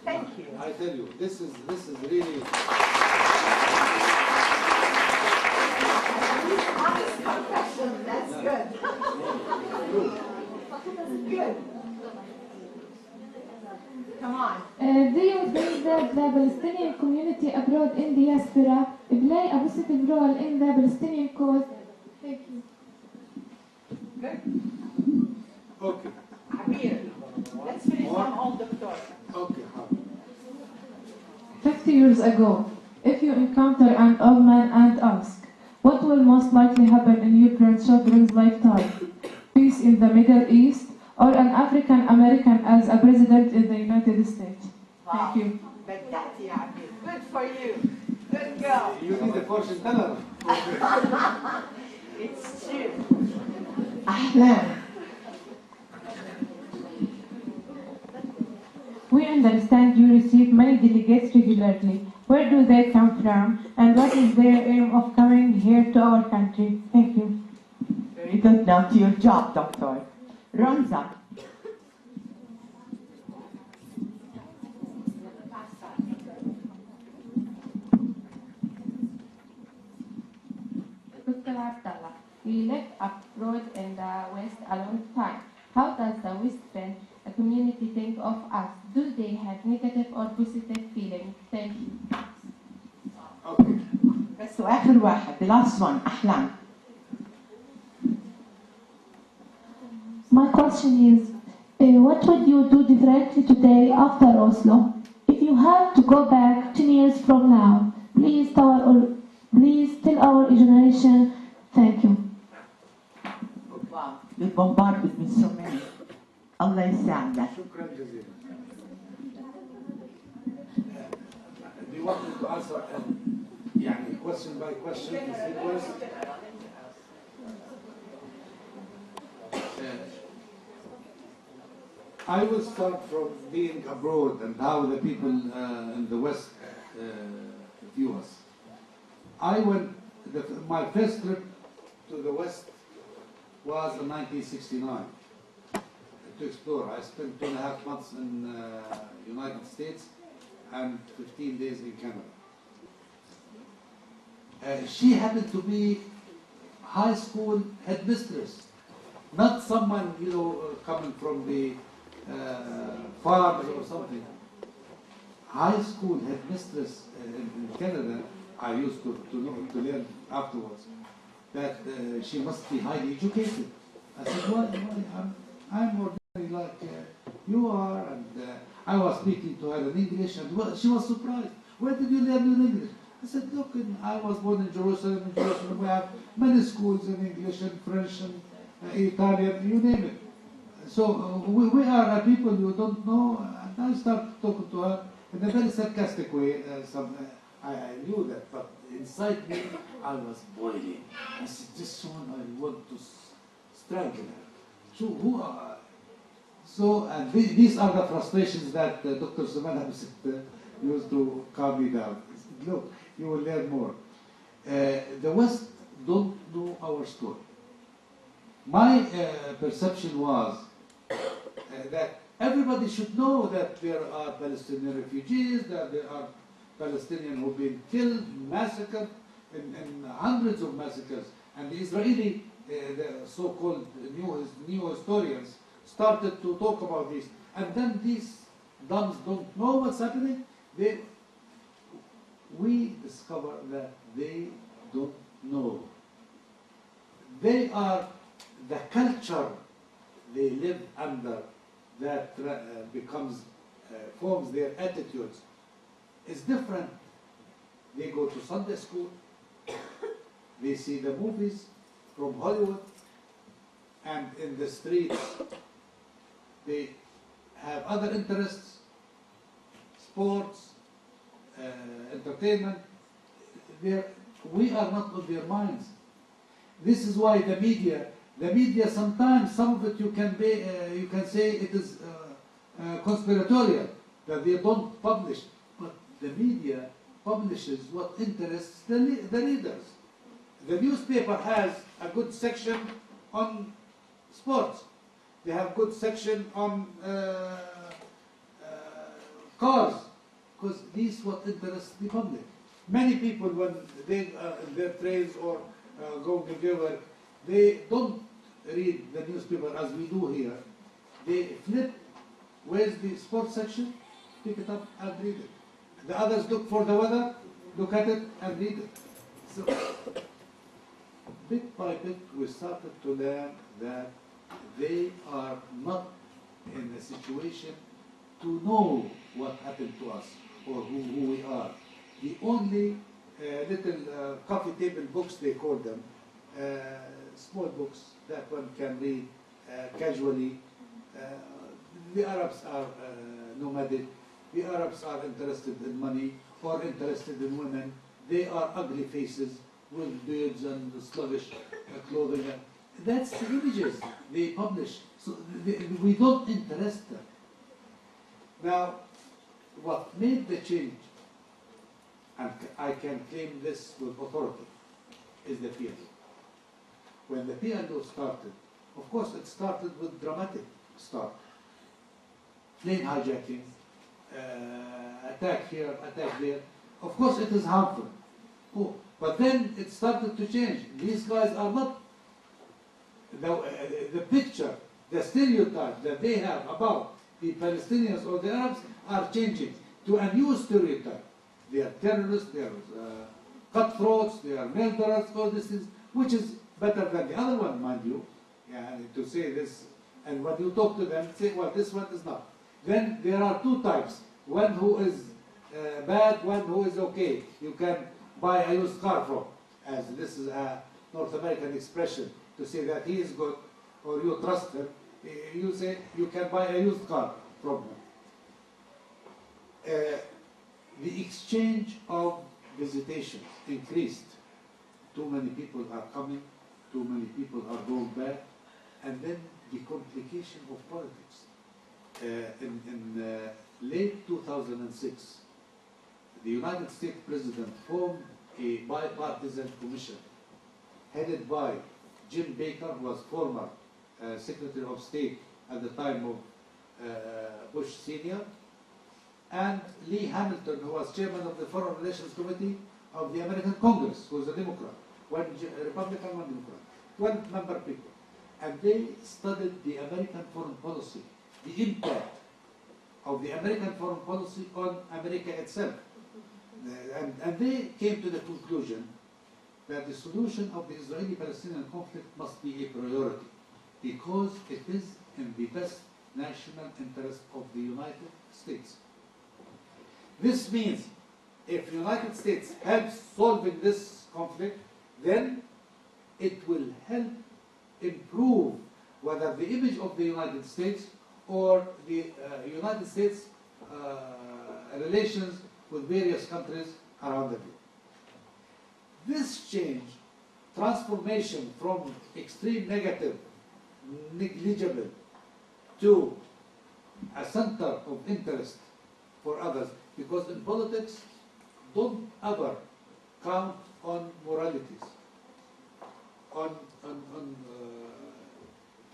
A: Thank you.
B: I tell you, this is really.
A: Honest confession. That's good. Good. Come on.
D: Do you think that the Palestinian community abroad in diaspora play a positive role in the Palestinian cause? Thank you.
A: Good.
B: Okay.
A: Amir, let's finish from all doctor.
B: Okay.
I: 50 years ago, if you encounter an old man and ask, what will most likely happen in your grandchildren's lifetime? Peace in the Middle East, or an African American as a president in the United States?
A: Wow.
I: Thank you.
A: Badati, Amir. Good for you. Good girl.
B: You need a fortune teller.
A: It's true. Ahlan.
I: We understand you receive many delegates regularly. Where do they come from, and what is their aim of coming here to our country? Thank you.
A: Very good. Now to your job, Doctor. Ronza.
K: Dr. Abdallah, we lived abroad in the West a long time. How does the Western community think of us? Do they have negative or positive feelings? Thank you.
B: Okay.
A: بس وآخر واحد, the last one, أحلام.
L: My question is, what would you do differently today after Oslo? If you have to go back 10 years from now, please tell our generation. Thank you.
A: Wow, you bombard with me so many. Allah يساعدك.
B: شكرا جزيلا. Do you want me to answer يعني question by question in sequence? I will start from being abroad and how the people in the West view us. My first trip to the West was in 1969 to explore. I spent 2.5 months in United States and 15 days in Canada. She happened to be high school headmistress, not someone coming from the farm or something. High school headmistress in Canada. I used to learn afterwards that she must be highly educated. I said, why? I'm ordinary like you are, and I was speaking to her in English, and she was surprised. where did you learn your English? I said, look, I was born in Jerusalem. In Jerusalem we have many schools in English and French and Italian, you name it. So we are people who don't know, and I started talking to her in a very sarcastic way. I knew that, but inside me I was boiling. I said, this one I want to strangle her. So who are? So and these are the frustrations that Dr. Suman used to calm me down. He said, look, you will learn more. The West don't know our story. My perception was that everybody should know that there are Palestinian refugees, that there are Palestinians who have been killed, massacred, in hundreds of massacres. And the Israeli, the so-called new historians, started to talk about this. And then these dumbs don't know what's happening. We discover that they don't know. They are the culture they live under that forms their attitudes is different. They go to Sunday school, they see the movies from Hollywood, and in the streets they have other interests, sports, entertainment. We are not on their minds. This is why the media sometimes, some of it you can say it is conspiratorial, that they don't publish, but the media publishes what interests the readers. The newspaper has a good section on sports. They have good section on cars, because these what interests the public. Many people, when they in their trains or going to work, they don't read the newspaper as we do here. They flip, where's the sports section? Pick it up and read it. The others look for the weather, look at it and read it. So, bit by bit, we started to learn that they are not in a situation to know what happened to us or who we are. The only little coffee table books, they call them, small books that one can read casually. The Arabs are nomadic. The Arabs are interested in money or interested in women. They are ugly faces with beards and sluggish clothing. That's the images they publish. So we don't interest them. Now, what made the change, and I can claim this with authority, is the PLO. When the PLO started, of course it started with dramatic start. Plane hijacking, attack here, attack there. Of course it is harmful. Oh, but then it started to change. These guys are not, the picture, the stereotype that they have about the Palestinians or the Arabs are changing to a new stereotype. They are terrorists, they are cutthroats, they are murderers, all these things, which is better than the other one, mind you. Yeah, to say this, and when you talk to them, say, well, this one is not. Then there are two types. One who is bad, one who is okay. You can buy a used car from, as this is a North American expression, to say that he is good, or you trust him. You say you can buy a used car from him. The exchange of visitations increased. Too many people are coming, too many people are going back, and then the complication of politics. In late 2006, the United States President formed a bipartisan commission headed by Jim Baker, who was former Secretary of State at the time of Bush Sr., and Lee Hamilton, who was chairman of the Foreign Relations Committee of the American Congress, who was a Democrat, one Republican, one Democrat, 12-member people. And they studied the American foreign policy, the impact of the American foreign policy on America itself. And they came to the conclusion that the solution of the Israeli-Palestinian conflict must be a priority because it is in the best national interest of the United States. This means if the United States helps solving this conflict, then it will help improve whether the image of the United States or the United States relations with various countries around the globe. This change, transformation from extreme negative, negligible, to a center of interest for others, because in politics, don't ever count on moralities, on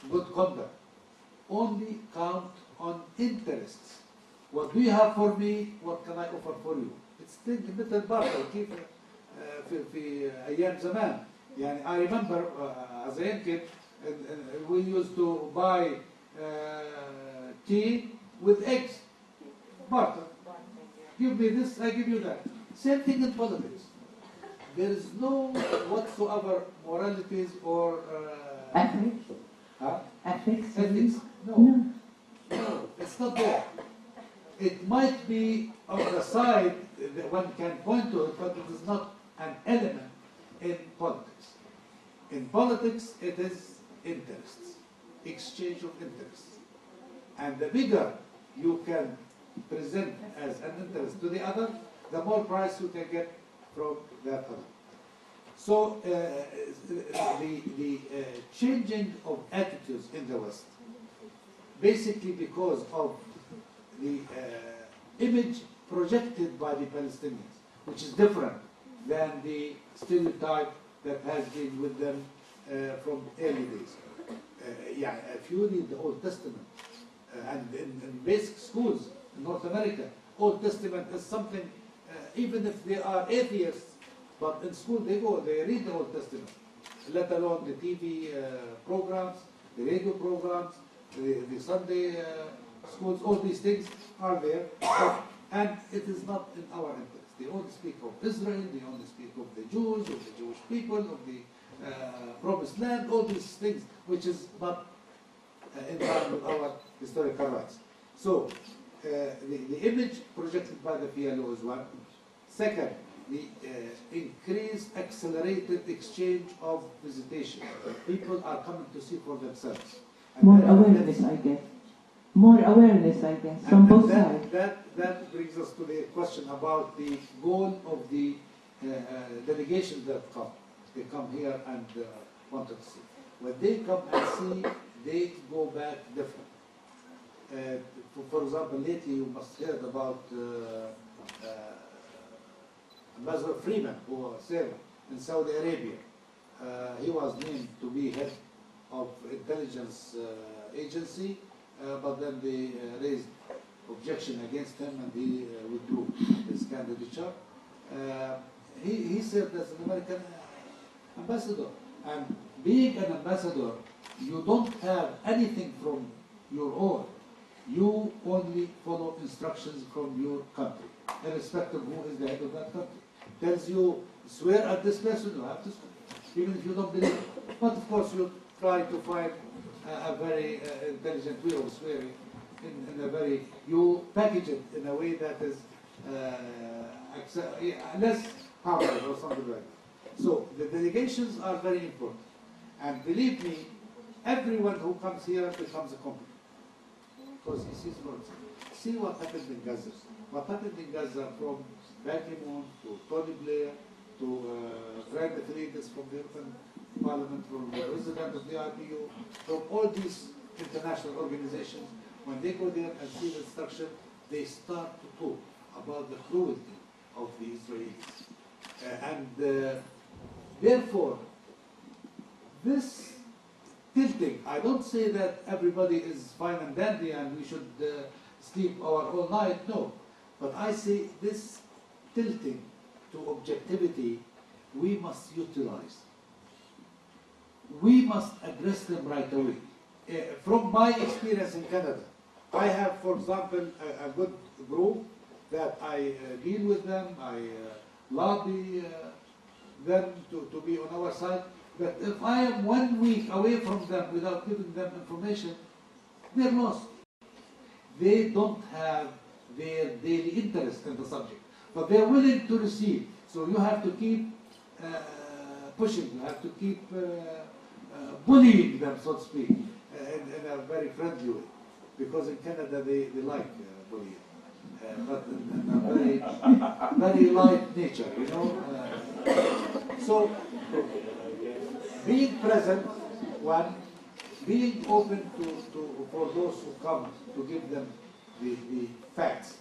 B: good conduct. Only count on interests. What do you have for me? What can I offer for you? It's مثل بارتر كيف في أيام زمان. يعني I remember as a young kid we used to buy tea with eggs. Barter. Give me this, I give you that. Same thing in politics. There is no whatsoever moralities or
A: ethics.
B: Huh?
A: Ethics.
B: Ethics. No, it's not there. It might be on the side that one can point to it, but it is not an element in politics. In politics, it is interests, exchange of interests. And the bigger you can present as an interest to the other, the more price you can get from that other. So the changing of attitudes in the West, basically because of the image projected by the Palestinians, which is different than the stereotype that has been with them from early days. If you read the Old Testament, and in basic schools in North America, Old Testament is something, even if they are atheists, but in school they read the Old Testament, let alone the TV programs, the radio programs, the Sunday schools, all these things are there, and it is not in our interest. They only speak of Israel, they only speak of the Jews, of the Jewish people, of the promised land, all these things, which is not in line with our historical rights. So, the image projected by the PLO is one. Second, the increased, accelerated exchange of visitation. People are coming to see for themselves.
A: More awareness, I guess. More awareness, I guess, from both sides.
B: That brings us to the question about the goal of the delegations that come. They come here and wanted to see. When they come and see, they go back different. For example, lately you must have heard about Ambassador Freeman, who served in Saudi Arabia. He was named to be head of intelligence agency, but then they raised objection against him and he withdrew his candidature. He served as an American ambassador. And being an ambassador, you don't have anything from your own. You only follow instructions from your country, irrespective of who is the head of that country. Tells you, swear at this person, you have to swear, even if you don't believe it. But of course, you try to find a very intelligent way of swearing, in a very, you package it in a way that is less harmful or something like that. So the delegations are very important. And believe me, everyone who comes here becomes a company. Because he sees what. See what happened in Gaza. What happened in Gaza from Ban Ki-moon to Tony Blair to Fred Friedrich from the European Parliament, from the President of the IPU, from all these international organizations, when they go there and see the destruction, they start to talk about the cruelty of the Israelis. Therefore, this tilting, I don't say that everybody is fine and dandy and we should sleep our whole night, no. But I say this tilting to objectivity, we must utilize. We must address them right away. From my experience in Canada, I have, for example, a good group that I deal with them, I lobby them to be on our side. But if I am 1 week away from them without giving them information, they're lost. They don't have their daily interest in the subject. but they're willing to receive. So you have to keep pushing, you have to keep bullying them, so to speak, in a very friendly way. Because in Canada they like bullying, but in a very light nature, you know. So being present, one, being open for those who come to give them the facts.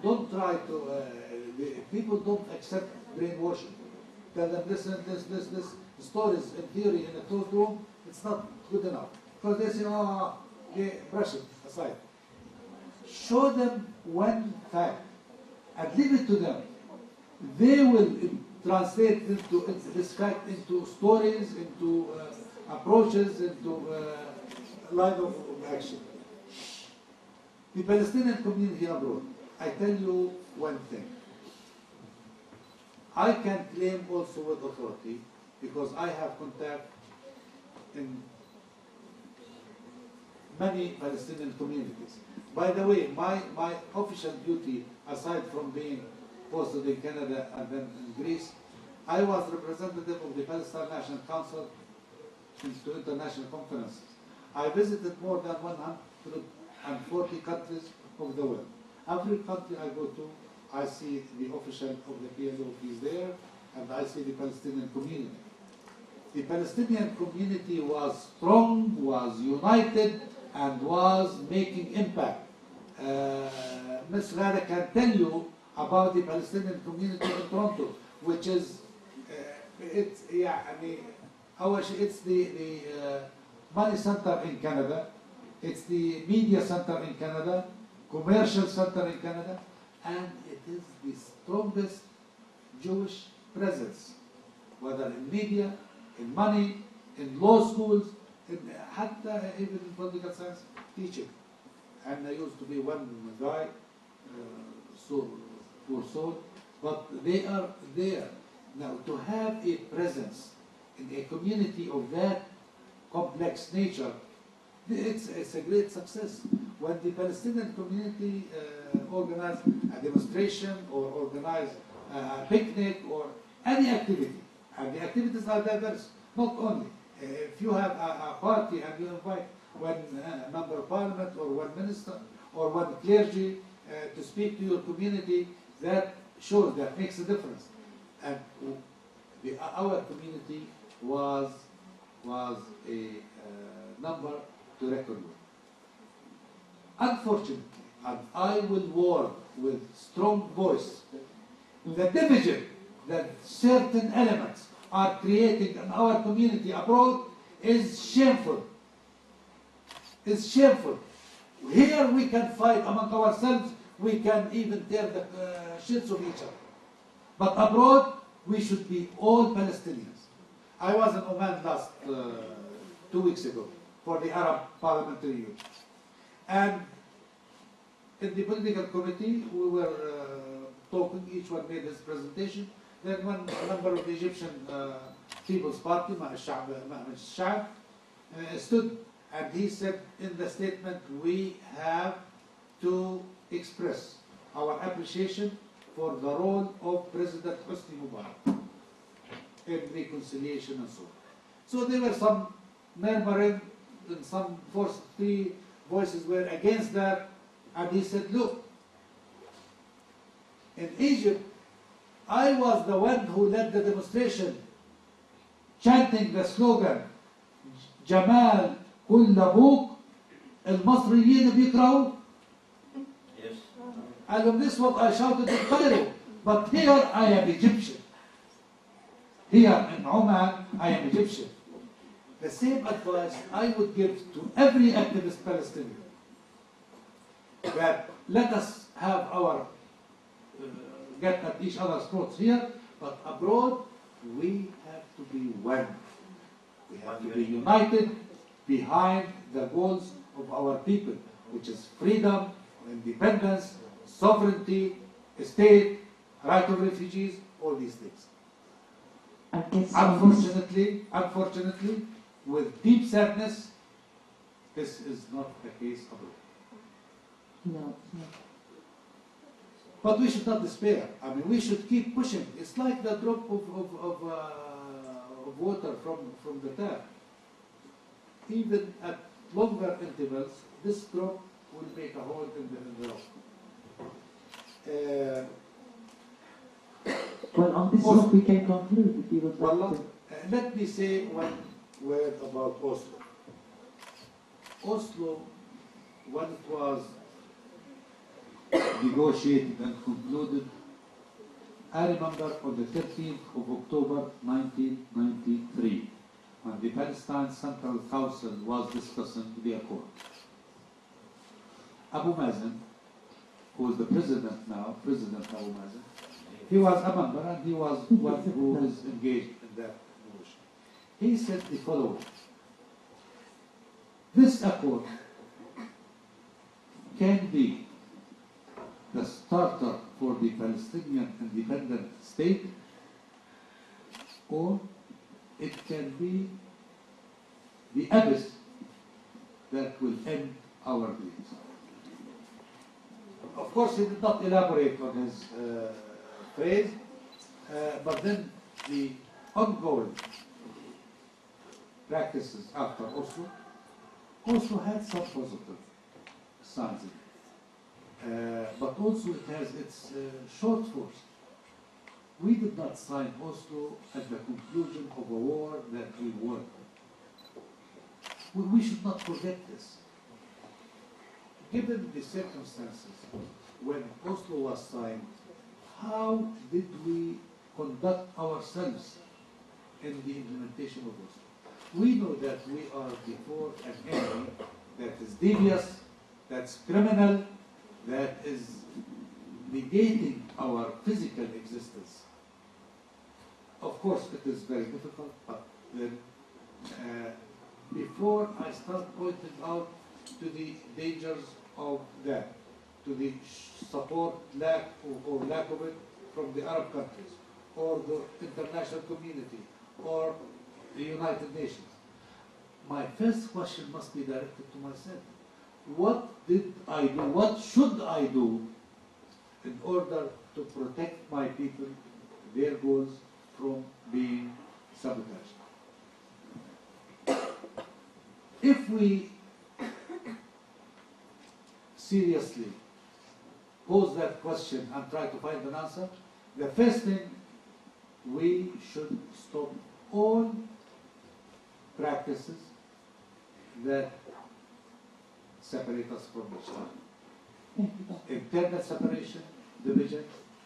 B: Don't try to, people don't accept brainwashing. Tell them this stories in theory in a closed room, it's not good enough. Because they say, oh, they brush it aside. Show them one fact and leave it to them. They will translate this fact into stories, into approaches, into line of action. The Palestinian community abroad, I tell you one thing. I can claim also with authority because I have contact in many Palestinian communities. By the way, my official duty, aside from being posted in Canada and then in Greece, I was representative of the Palestine National Council to international conferences. I visited more than 140 countries of the world. Every country I go to, I see the official of the PLO is there, and I see the Palestinian community. The Palestinian community was strong, was united, and was making impact. Ms. غادة can tell you about the Palestinian community in Toronto, which is, it's the money center in Canada, it's the media center in Canada, commercial center in Canada, and it is the strongest Jewish presence, whether in media, in money, in law schools, even in political science teaching. And there used to be one guy, poor soul, but they are there. Now, to have a presence in a community of that complex nature, it's a great success. When the Palestinian community organize a demonstration or organize a picnic or any activity, and the activities are diverse, not only. If you have a party and you invite one member of parliament or one minister or one clergy to speak to your community, that shows, that makes a difference. And our community was a number to reckon with. Unfortunately, and I will warn with strong voice, the division that certain elements are creating in our community abroad is shameful. It's shameful. Here we can fight among ourselves, we can even tear the shirts of each other. But abroad, we should be all Palestinians. I was in Oman last 2 weeks ago for the Arab Parliamentary Union. And in the political committee, we were talking, each one made his presentation. Then one member of the Egyptian People's Party, الشعب, stood and he said in the statement, we have to express our appreciation for the role of President Hosni Mubarak in reconciliation and so on. So there were some murmuring, and some three voices were against that, and he said, look, in Egypt, I was the one who led the demonstration, chanting the slogan, جمال كل أبوك المصريين بيكرهوا. Yes. And this is what I shouted in Cairo. But here I am Egyptian. Here in Oman, I am Egyptian. The same advice I would give to every activist Palestinian. That let us have our get at each other's throats here, but abroad we have to be one. We have to be united behind the goals of our people, which is freedom, independence, sovereignty, state, right of refugees, all these things. Unfortunately, with deep sadness, this is not the case abroad.
A: No.
B: But we should not despair. I mean, we should keep pushing. It's like the drop of water from the tap. Even at longer intervals, this drop will make a hole in the rock.
A: Well, on this note, we can conclude if you would like to.
B: Let me say one word about Oslo. Oslo, when it was negotiated and concluded, I remember on the 13th of October 1993, when the Palestine Central Council was discussing the accord. Abu Mazen, who is the president now, President Abu Mazen, he was a member and he was one who is engaged in that negotiation. He said the following: this accord can be the starter for the Palestinian independent state, or it can be the abyss that will end our dreams. Of course, he did not elaborate on his phrase, but then the ongoing practices after Oslo had some positive signs in it. But also it has its shortfalls. We did not sign Oslo at the conclusion of a war that we won. We should not forget this. Given the circumstances when Oslo was signed, how did we conduct ourselves in the implementation of Oslo? We know that we are before an enemy that is devious, that's criminal, that is negating our physical existence. Of course, it is very difficult, but then before I start pointing out to the dangers of that, to the support lack or lack of it from the Arab countries, or the international community, or the United Nations, my first question must be directed to myself. What did I do? What should I do in order to protect my people, their goals, from being sabotaged? If we seriously pose that question and try to find an answer, the first thing, we should stop all practices that separate us from each other. Internal separation, division,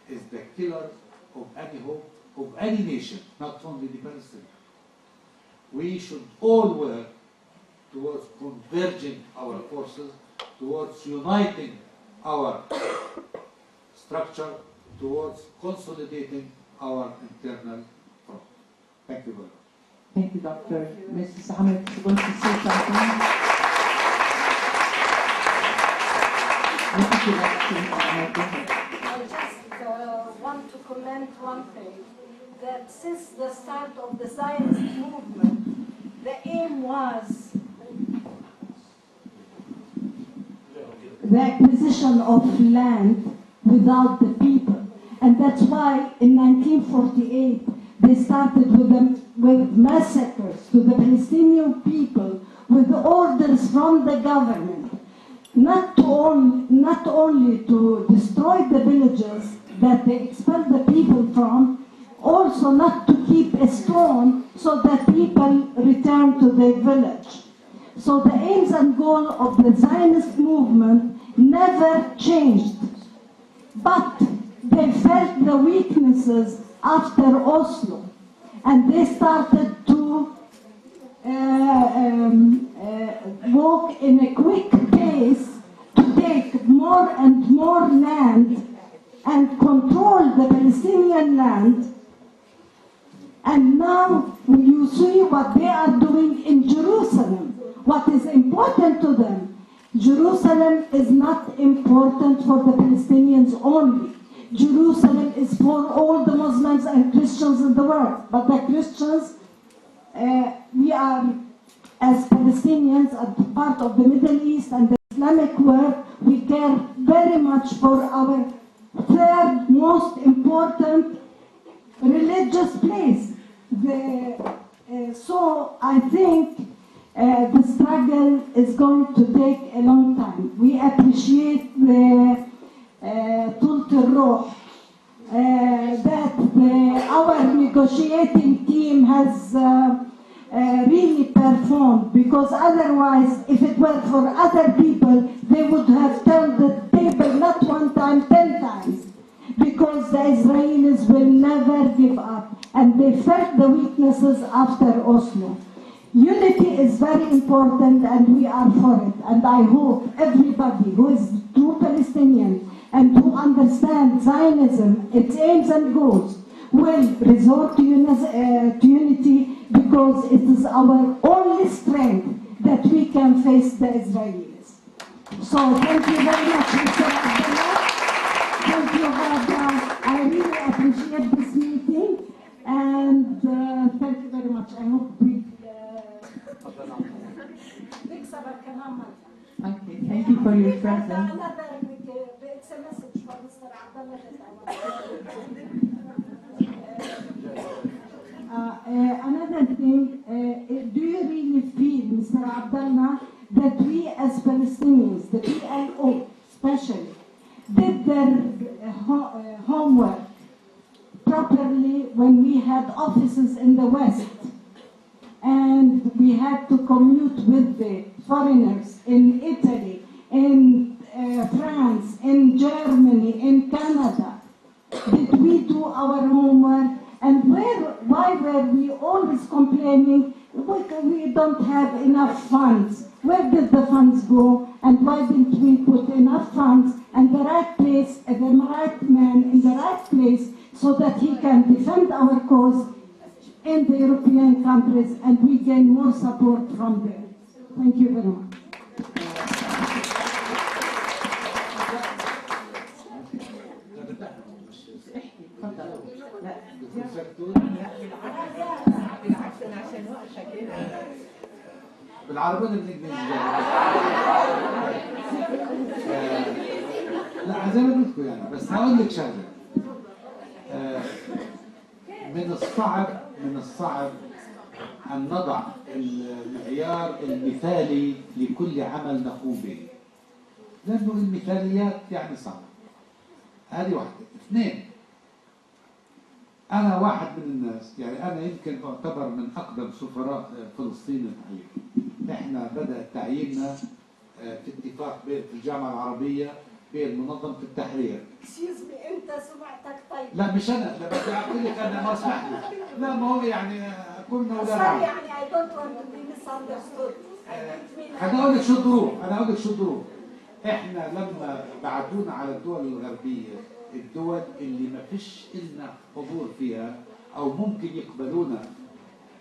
B: is the killer of any hope of any nation, not only the Palestinian. We should all work towards converging our forces, towards uniting our structure, towards consolidating our internal front. Thank you very much.
A: Thank you, Doctor. Mrs. Ahmed is going to say something.
C: I just want to comment one thing, that since the start of the Zionist movement, the aim was
E: the acquisition of land without the people. And that's why in 1948 they started with massacres to the Palestinian people with orders from the government not only to destroy the villages that they expelled the people from, also not to keep a stone so that people return to their village. So the aims and goal of the Zionist movement never changed. But they felt the weaknesses after Oslo, and they started to walk in a quick pace to take more and more land and control the Palestinian land. And now you see what they are doing in Jerusalem. What is important to them? Jerusalem is not important for the Palestinians only. Jerusalem is for all the Muslims and Christians in the world. But the Christians, we are, as Palestinians, as part of the Middle East and the Islamic world, we care very much for our third most important religious place. So I think the struggle is going to take a long time. We appreciate the طولة الروح that our negotiating team has really performed, because otherwise, if it were for other people, they would have turned the table not one time, 10 times, because the Israelis will never give up, and they felt the weaknesses after Oslo. Unity is very important, and we are for it, and I hope everybody who is true Palestinian and who understands Zionism, its aims and goals, will resort to unity, because it is our only strength that we can face the Israelis. So thank you very much, Mr. Abdullah. Thank you, غادة. I really appreciate this meeting, and thank you very much. I hope we
A: Okay, thank you for your presence.
C: It's a message for Mr. Abdullah.
E: Another thing, do you really feel, Mr. Abdullah, that we as Palestinians, the PLO especially, did their homework properly when we had offices in the West and we had to commute with the foreigners in Italy, in France, in Germany, in Canada? Did we do our homework? And why were we always complaining we don't have enough funds? Where did the funds go? And why didn't we put enough funds and the right place, the right man in the right place, so that he can defend our cause in the European countries and we gain more support from there? Thank you very much.
B: بالعربية بالانجليزية. لا زي ما قلت يعني، بس هقول لك شغلة. من الصعب أن نضع المعيار المثالي لكل عمل نقوم به، لأنه المثاليات يعني صعبة. هذه واحدة. اثنين، أنا واحد من الناس، يعني أنا يمكن أعتبر من أقدم سفراء فلسطين الحقيقة. إحنا بدأ تعييننا في اتفاق بين الجامعة العربية بين منظمة التحرير.
C: أنت سمعتك طيب؟
B: لا مش أنا، لا بدي أقول لك أنا ما اسمح لي. لا ما هو يعني كنا ولا
C: يعني I don't want to be misunderstood.
B: أنا أقول لك شو الظروف. إحنا لما بعتونا على الدول الغربية، الدول اللي ما فيش إلنا حضور فيها أو ممكن يقبلونا،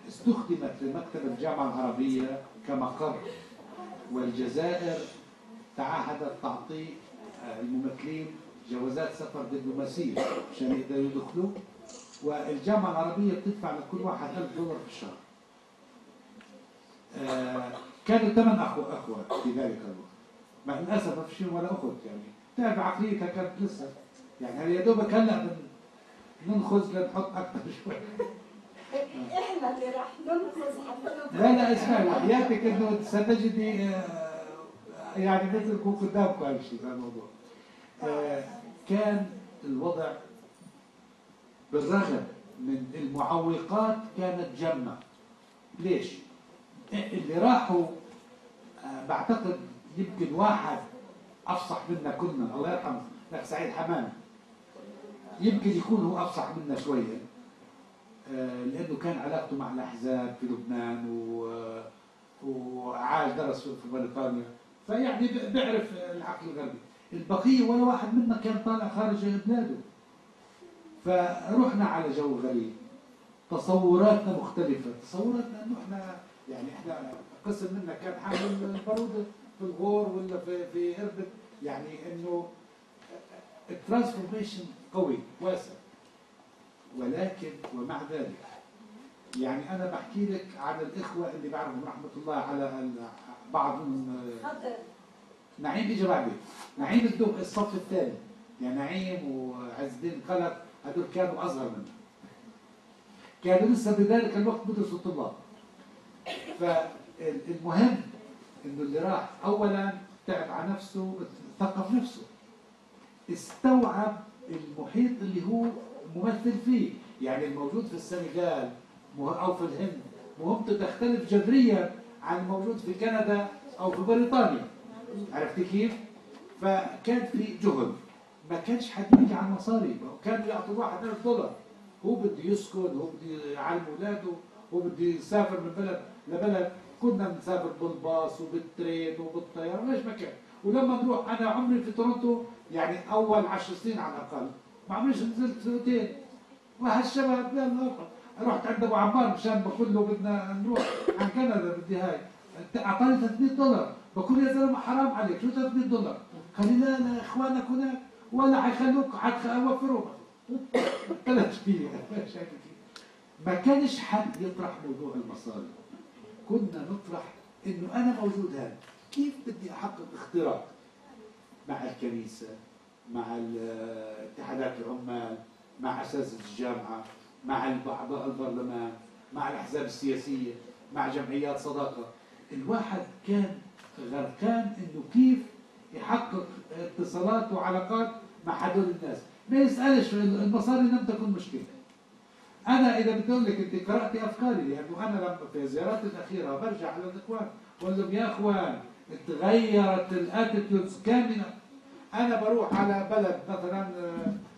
B: استخدمت لمكتب الجامعة العربية كمقر، والجزائر تعهدت تعطي الممثلين جوازات سفر دبلوماسية عشان يقدروا يدخلوا، والجامعة العربية بتدفع لكل واحد $1000 في الشهر. كانوا 8 أخوة في ذلك الوقت. مع للأسف ما فيش ولا أخت، يعني تعرف عقليتها كانت لسه، يعني هل يا دوبك هلا ننخذ لنحط أكثر شوي.
C: إحنا اللي راح ننخذ حتى
B: لا اسمعي، وحياتك إنه ستجدي يعني مثلكم قدامكم هذا الشيء، هذا الموضوع. كان الوضع بالرغم من المعوقات كانت جمة. ليش؟ اللي راحوا بعتقد يمكن واحد أفصح منا كلنا، الله يرحمه الأخ سعيد حمام، يمكن يكون هو أفصح منا شوية، لأنه كان علاقته مع الأحزاب في لبنان وعاش درس في بريطانيا، فيعني بيعرف العقل الغربي. البقية ولا واحد منا كان طالع خارج بلاده، فرحنا على جو غريب، تصوراتنا مختلفة، تصوراتنا إنه إحنا قسم منا كان حامل البارود في الغور ولا في إربد، يعني إنه الترانسفورميشن قوي واسع. ولكن ومع ذلك يعني أنا بحكي لك عن الإخوة اللي بعرفهم رحمة الله على بعضهم. نعيم إجا بعدين، نعيم الدوق الصف الثاني، يعني نعيم وعز الدين القلق هذول كانوا اصغر منا، كانوا لسه بذلك الوقت بدرسوا الطلاب. فالمهم انه اللي راح اولا تعب على نفسه، ثقف نفسه، استوعب المحيط اللي هو ممثل فيه. يعني الموجود في السنغال او في الهند مهمته تختلف جذريا عن الموجود في كندا او في بريطانيا. عرفتي كيف؟ فكان في جهد، ما كانش حد يحكي عن مصاري، كانوا يعطوا واحد $1000، هو بده يسكن، هو بده يعلم اولاده، هو بده يسافر من بلد لبلد. كنا بنسافر بالباص وبالترين وبالطياره ليش ما كان. ولما نروح، انا عمري في تورنتو يعني اول 10 سنين على الاقل ما عمريش نزلت سنتين، وهالشباب يلا رحت عند ابو عمار مشان بقول له بدنا نروح عن كندا، بدي هاي، اعطاني $300. بقول يا زلمه حرام عليك، شو $300؟ قال لي لا لا اخوانك هناك ولا حيخلوك حتوفرهم. قلت فيه ما كانش حد يطرح موضوع المصاري، كنا نطرح انه انا موجود هنا، كيف بدي احقق اختراق مع الكنيسه، مع اتحادات العمال، مع اساتذه الجامعه، مع اعضاء البرلمان، مع الاحزاب السياسيه، مع جمعيات صداقه. الواحد كان غرقان انه كيف يحقق اتصالات وعلاقات مع هدول الناس، ما يسالش المصاري لم تكن مشكله. انا اذا بدي اقول لك انت قراتي افكاري، لانه انا لما في زياراتي الاخيره برجع على الاخوان بقول لهم يا اخوان تغيرت الاتيتيودز كامله. انا بروح على بلد مثلا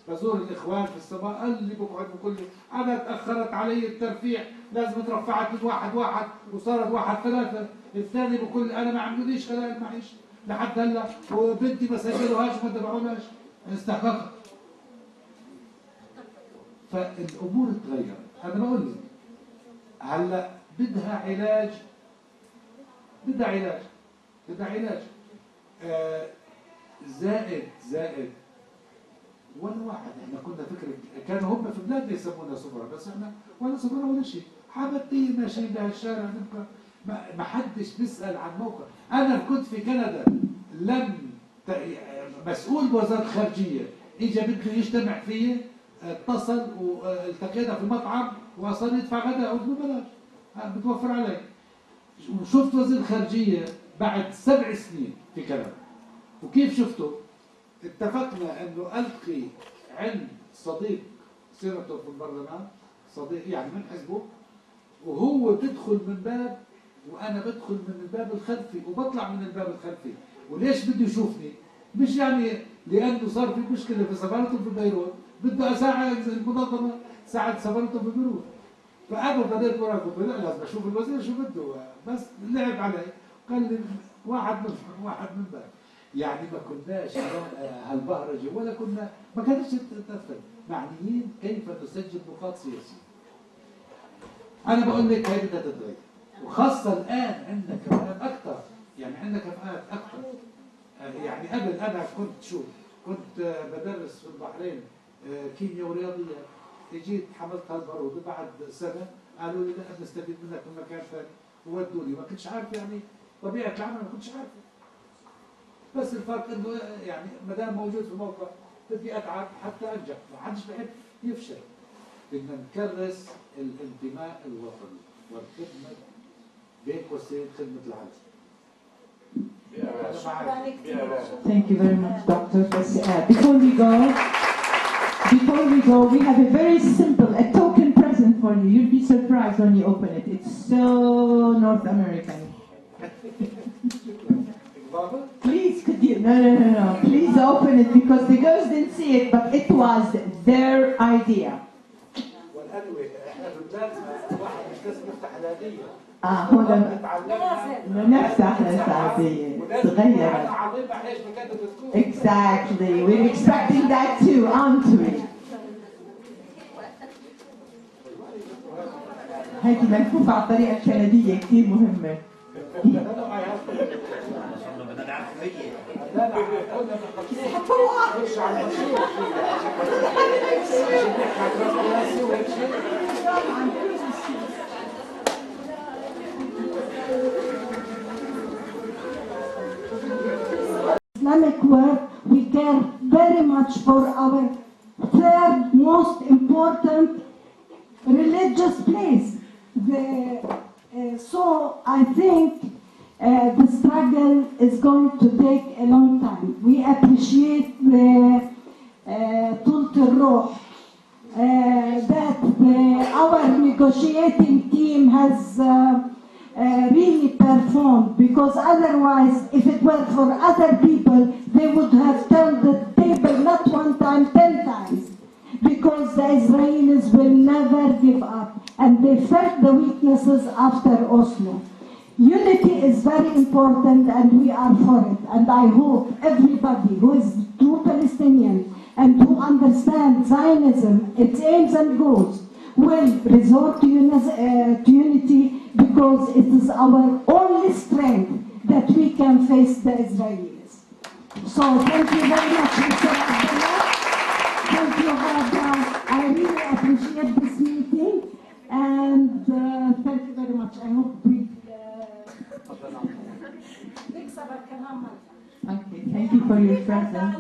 B: بزور الاخوان في الصباح، اللي بقعد بقول لي انا تاخرت علي الترفيع، لازم ترفعت من 1-1 وصارت 1-3. الثاني بقول لي انا ما عملوليش خلال المعيشه لحد هلا، وبنتي ما سجلوهاش وما تبعولهاش استحقاقها. فالامور تغيرت. انا بقول لك هلا بدها علاج، بدها علاج، بدها علاج. زائد ولا واحد. احنا كنا فكره كانوا هم في بلادنا يسمونا سفراء، بس احنا ولا سفراء ولا شيء، حبتين ماشيين بهالشارع نبقى ما حدش بيسال عن موقع. انا كنت في كندا لم مسؤول وزاره الخارجيه اجى بده يجتمع فيه، اتصل والتقينا في مطعم واصلا يدفع غداء، قلت له بلاش بتوفر علي. وشفت وزير الخارجيه بعد 7 سنين في كندا، وكيف شفته؟ اتفقنا انه القي عند صديق سيناتور في البرلمان، صديق يعني من حزبه، وهو بدخل من باب وانا بدخل من الباب الخلفي وبطلع من الباب الخلفي. وليش بده يشوفني؟ مش يعني لانه صار في مشكله في سفارته في بيروت بده اساعد المنظمه تساعد سفارته في بيروت. فانا بديت وراكم، لا لازم اشوف الوزير شو بده، بس لعب علي قال لي واحد من باب. يعني ما كناش هالبهرجه ولا كنا، ما كانتش تتدخل، معنيين كيف نسجل نقاط سياسيه. انا بقول لك هي بدها تتغير، وخاصه الان عندنا كفاءات اكثر، يعني عندنا كفاءات اكثر. يعني قبل انا كنت بدرس في البحرين كيمياء ورياضيات، جيت حملت هالبارود بعد سنه قالوا لي لا بنستفيد منك في مكان ثاني وودوني، ما كنتش عارف يعني طبيعه العمل، ما كنتش عارف. بس الفرق انه يعني ما دام موجود في الموقع بدي اتعب حتى انجح، ما حدش بحب يفشل. بدنا نكرس الانتماء الوطني والخدمه بين قوسين خدمه العالم.
A: Thank you very much, Doctor. Before we go, we have a very simple, a token present for you. You'll be surprised when you open it. It's so North American. Please, could you? No. Please open it because the girls didn't see it, but it was their idea. هنا نفتح السعودية تغيرت. Exactly. We're expecting that too, aren't we? هذه ملفوفة على الطريقة الكندية كثير مهمة.
E: Islamic work we care very much for our third most important religious place. So I think the struggle is going to take a long time. We appreciate the طولة الروح that our negotiating team has really performed, because otherwise, if it were for other people, they would have turned the table not one time, 10 times, because the Israelis will never give up, and they felt the weaknesses after Oslo. Unity is very important, and we are for it, and I hope everybody who is true Palestinian and who understands Zionism, its aims and goals, will resort to unity, because it is our only strength that we can face the Israelis. So thank you very much, Mr. Abdullah. Thank you, غادة. I really appreciate this meeting, and thank you very much. I hope we...
A: Okay, thank you for your presence.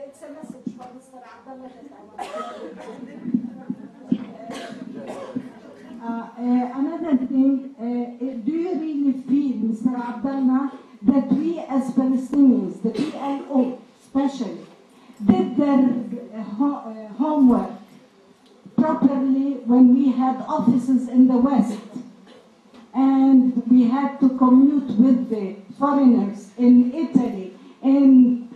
C: It's a message for Mr. Abdullah.
E: Another thing, do you really feel, Mr. Abdullah, that we as Palestinians, the PLO especially, did their homework properly when we had offices in the West and we had to commute with the foreigners in Italy, in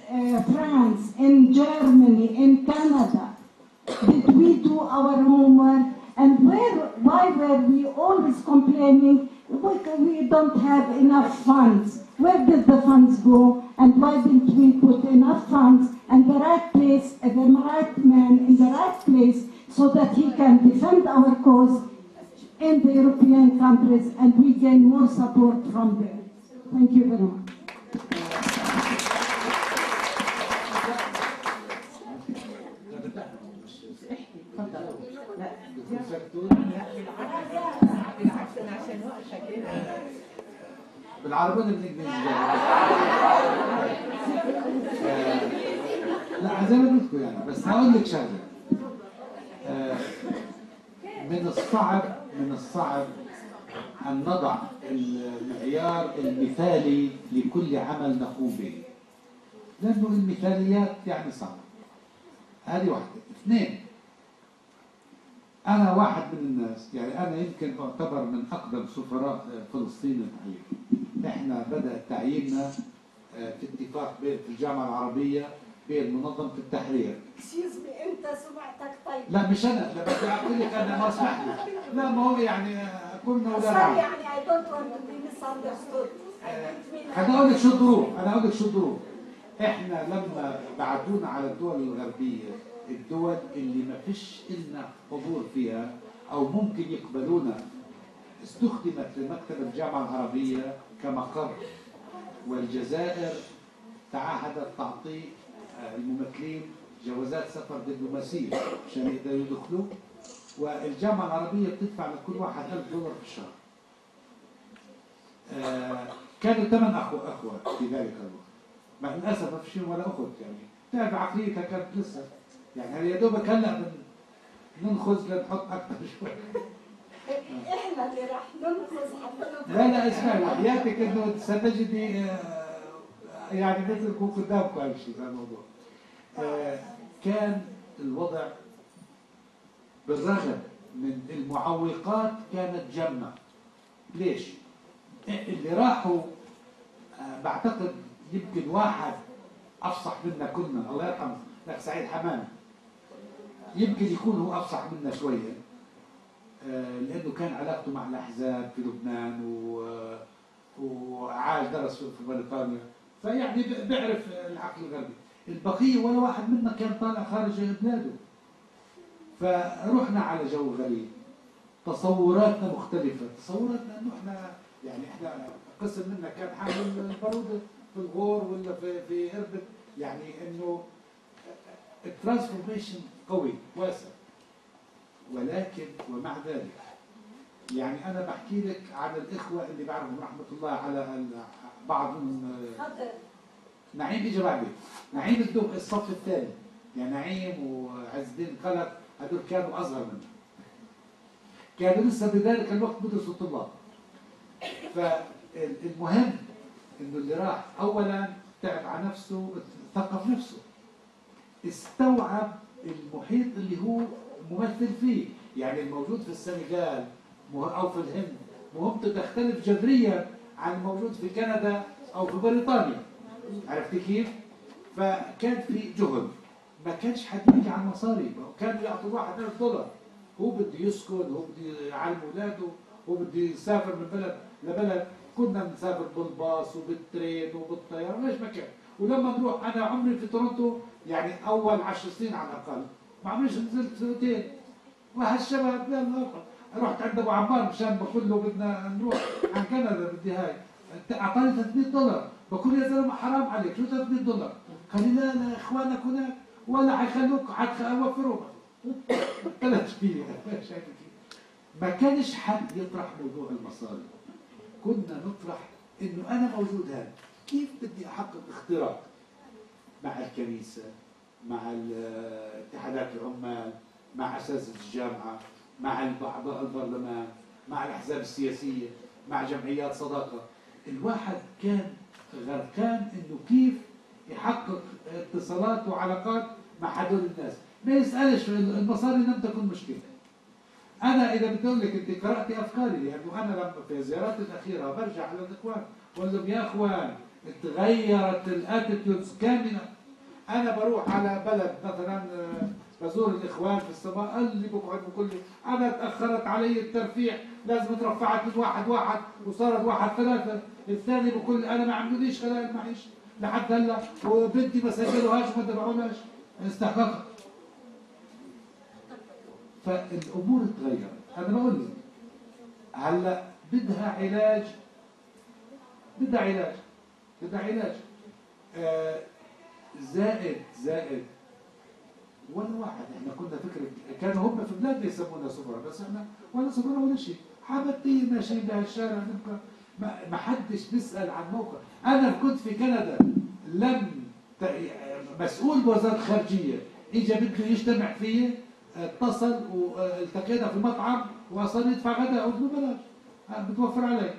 E: France, in Germany, in Canada? Did we do our homework? And why were we always complaining we don't have enough funds? Where did the funds go? And why didn't we put enough funds and the right place, the right man in the right place, so that he can defend our cause in the European countries and we gain more support from there? Thank you very much.
B: بالعربية بالانجليزية. لا زي ما قلت يعني، بس هقول لك شغلة. من الصعب أن نضع المعيار المثالي لكل عمل نقوم به، لأنه المثاليات يعني صعبة. هذه واحدة. اثنين، أنا واحد من الناس، يعني أنا يمكن أعتبر من أقدم سفراء فلسطين الحقيقة. إحنا بدأ تعييننا في اتفاق في الجامعة العربية بين منظمة التحرير.
C: أنت سمعتك طيب؟
B: لا مش أنا، لا بدي أقول لك أنا ما سمحت لي. لا ما هو يعني كنا ولا
C: يعني I don't want to be misunderstood.
B: أنا أقول لك شو الظروف. إحنا لما بعتونا على الدول الغربية، الدول اللي ما فيش إلنا حضور فيها أو ممكن يقبلونا، استخدمت لمكتب الجامعة العربية كمقر، والجزائر تعهدت تعطي الممثلين جوازات سفر دبلوماسية عشان يقدروا يدخلوا، والجامعة العربية بتدفع لكل واحد $1000 في الشهر. كانوا 8 أخوة في ذلك الوقت، مع للأسف ما فيش ولا أخت، يعني تعرف عقليتها كانت لسه يعني هل يا دوبك هلا ننخذ لنحط اكثر شوي.
C: احنا اللي راح ننخذ حتى
B: لا اسمعي وحياتك انه ستجدي يعني مثلكم قدامكم هذا الشيء هذا الموضوع. كان الوضع بالرغم من المعوقات كانت جمة. ليش؟ اللي راحوا بعتقد يمكن واحد افصح منا كلنا، الله يرحمه لك سعيد حمامي، يمكن يكون هو افصح منا شويه، لانه كان علاقته مع الاحزاب في لبنان وعاش درس في بريطانيا، فيعني بيعرف العقل الغربي. البقيه ولا واحد منا كان طالع خارج بلاده، فروحنا على جو غريب، تصوراتنا مختلفه، تصوراتنا انه احنا قسم منا كان حامل البارود في الغور ولا في اربد، يعني انه الترانسفورميشن قوي واسع. ولكن ومع ذلك يعني انا بحكي لك على الاخوه اللي بعرفهم رحمه الله على بعضهم نعيم اجى بعدين. نعيم الدوق الصف الثاني، يعني نعيم وعز الدين خلق هذول كانوا اصغر منه. كانوا لسه بذلك الوقت بدرسوا الطلاب. فالمهم انه اللي راح اولا تعب على نفسه، ثقف نفسه، استوعب المحيط اللي هو ممثل فيه. يعني الموجود في السنغال او في الهند مهمته تختلف جذريا عن الموجود في كندا او في بريطانيا. عرفتي كيف؟ فكان في جهد، ما كانش حد يحكي عن مصاري، كانوا يعطوا واحد $1000، هو بده يسكن، هو بده يعلم اولاده، هو بده يسافر من بلد لبلد. كنا بنسافر بالباص وبالترين وبالطياره ليش ما كان. ولما نروح، انا عمري في تورنتو يعني اول 10 سنين على الاقل ما عمريش نزلت في اوتيل. وهالشباب يلا رحت عند ابو عمار مشان بقول له بدنا نروح عن كندا، بدي هاي اعطاني $300. بقول يا زلمه حرام عليك، شو $300؟ قال لي لا لا اخوانك هناك ولا حيخلوك حوفرهم. طلعت فيه شايف كيف؟ ما كانش حد يطرح موضوع المصاري، كنا نطرح انه انا موجود هذا، كيف بدي احقق اختراق مع الكنيسه، مع اتحادات العمال، مع اساتذه الجامعه، مع اعضاء البرلمان، مع الاحزاب السياسيه، مع جمعيات صداقه. الواحد كان غرقان انه كيف يحقق اتصالات وعلاقات مع هدول الناس، ما يسالش المصاري لم تكن مشكله. انا اذا بدي اقول لك انت قراتي افكاري، لانه انا لما في زياراتي الاخيره برجع على الاخوان بقول لهم يا اخوان تغيرت الاتيتيودز كامله. انا بروح على بلد مثلا بزور الاخوان في الصباح، اللي بقعد بقول لي انا تاخرت علي الترفيع، لازم ترفعت من 1-1 وصارت 1-3. الثاني بقول لي انا ما عملوليش خلال معيشه لحد هلا، وبنتي ما سجلوهاش وما تبعولهاش استحقاقها. فالامور تغيرت. انا بقول لك هلا بدها علاج، بدها علاج، بدها علاج. زائد ولا واحد. احنا كنا فكره كانوا هم في بلادنا يسمونا سفراء، بس احنا ولا سفراء ولا شيء، حبتين ماشيين بهالشارع نبقى ما حدش بيسال عن موقع. انا كنت في كندا لم مسؤول بوزاره الخارجيه اجى بده يجتمع فيه، اتصل والتقينا في مطعم واصلا يدفع غداء ببلاش بتوفر عليه.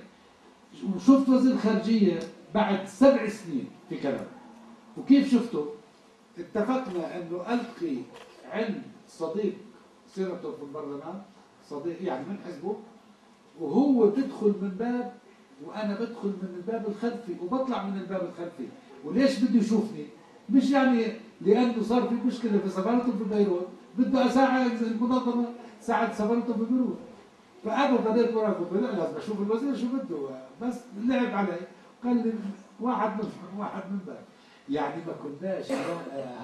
B: وشفت وزير الخارجيه بعد 7 سنين في كندا. وكيف شفته؟ اتفقنا انه القي عند صديق سيناتور في البرلمان، صديق يعني من حزبه، وهو بدخل من باب وانا بدخل من الباب الخلفي وبطلع من الباب الخلفي. وليش بده يشوفني؟ مش يعني لانه صار في مشكله في سفارته في بيروت بده اساعد المنظمه تساعد سفارته في بيروت. فانا ضليت وراه قلت لا لازم اشوف الوزير شو بده، بس لعب علي قال لي واحد من باب. يعني ما كناش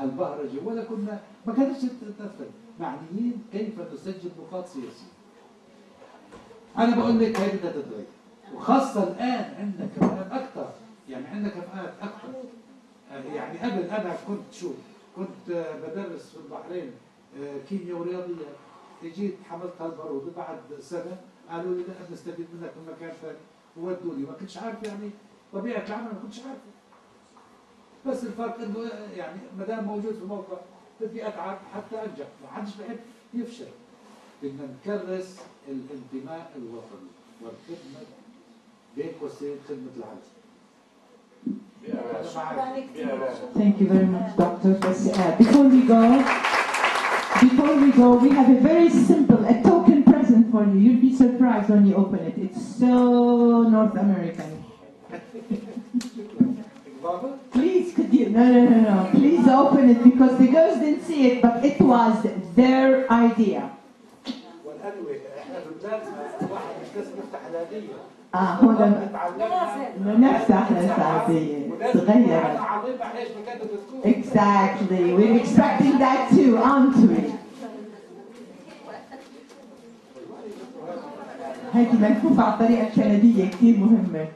B: هالبهرجه ولا كنا، ما كانتش تتأثر معنيين كيف نسجل نقاط سياسيه. انا بقول لك هي بدها تتغير، وخاصه الان عندنا كفاءات اكثر، يعني عندنا كفاءات اكثر. يعني قبل انا كنت بدرس في البحرين كيمياء ورياضيات، جيت حملت هالبارود بعد سنه قالوا لي لا بنستفيد منك من مكان ثاني وودوني، ما كنتش عارف يعني طبيعه العمل، ما كنتش عارف. بس الفرق انه يعني ما دام موجود في موقع بدي اتعب حتى انجح، ما حدش بحب يفشل. بدنا نكرس الانتماء الوطني والخدمه بين قوسين خدمه العالم.
A: Thank you very much, Doctor. Before we go, we have a very simple, a token present for you. You'll be surprised when you open it. It's so North American. Please, could you? No. Please open it because the girls didn't see it, but it was their idea.
B: Well, anyway, احنا في بلادنا واحد مش لازم يفتح هدايا.
A: هنا نفتح السعودية صغيرة. Exactly. We're expecting that too, aren't we? هذه ملفوفة على الطريقة الكندية كثير مهمة.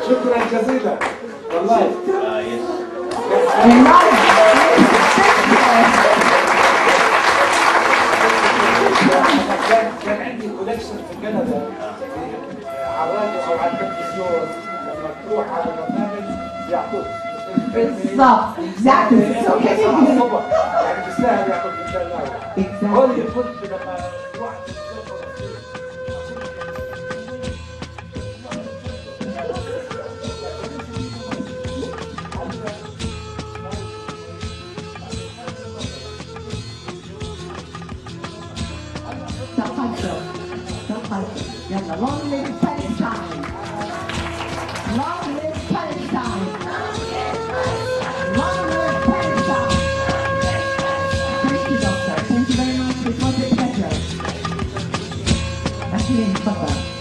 B: شكرا جزيلا والله. كان عندي كولكشن في كندا على الراديو او على التلفزيون، لما تروح على برنامج يعطوك
A: بالضبط. Exactly. So can you
B: يعني بيستاهل يعطوك الدلاوة. هون كنت لما واحد
A: يلا long live Palestine. Long live Palestine. Long live Palestine. Thank you, doctor. Thank you very much. It was a pleasure. أهلا، تفضل.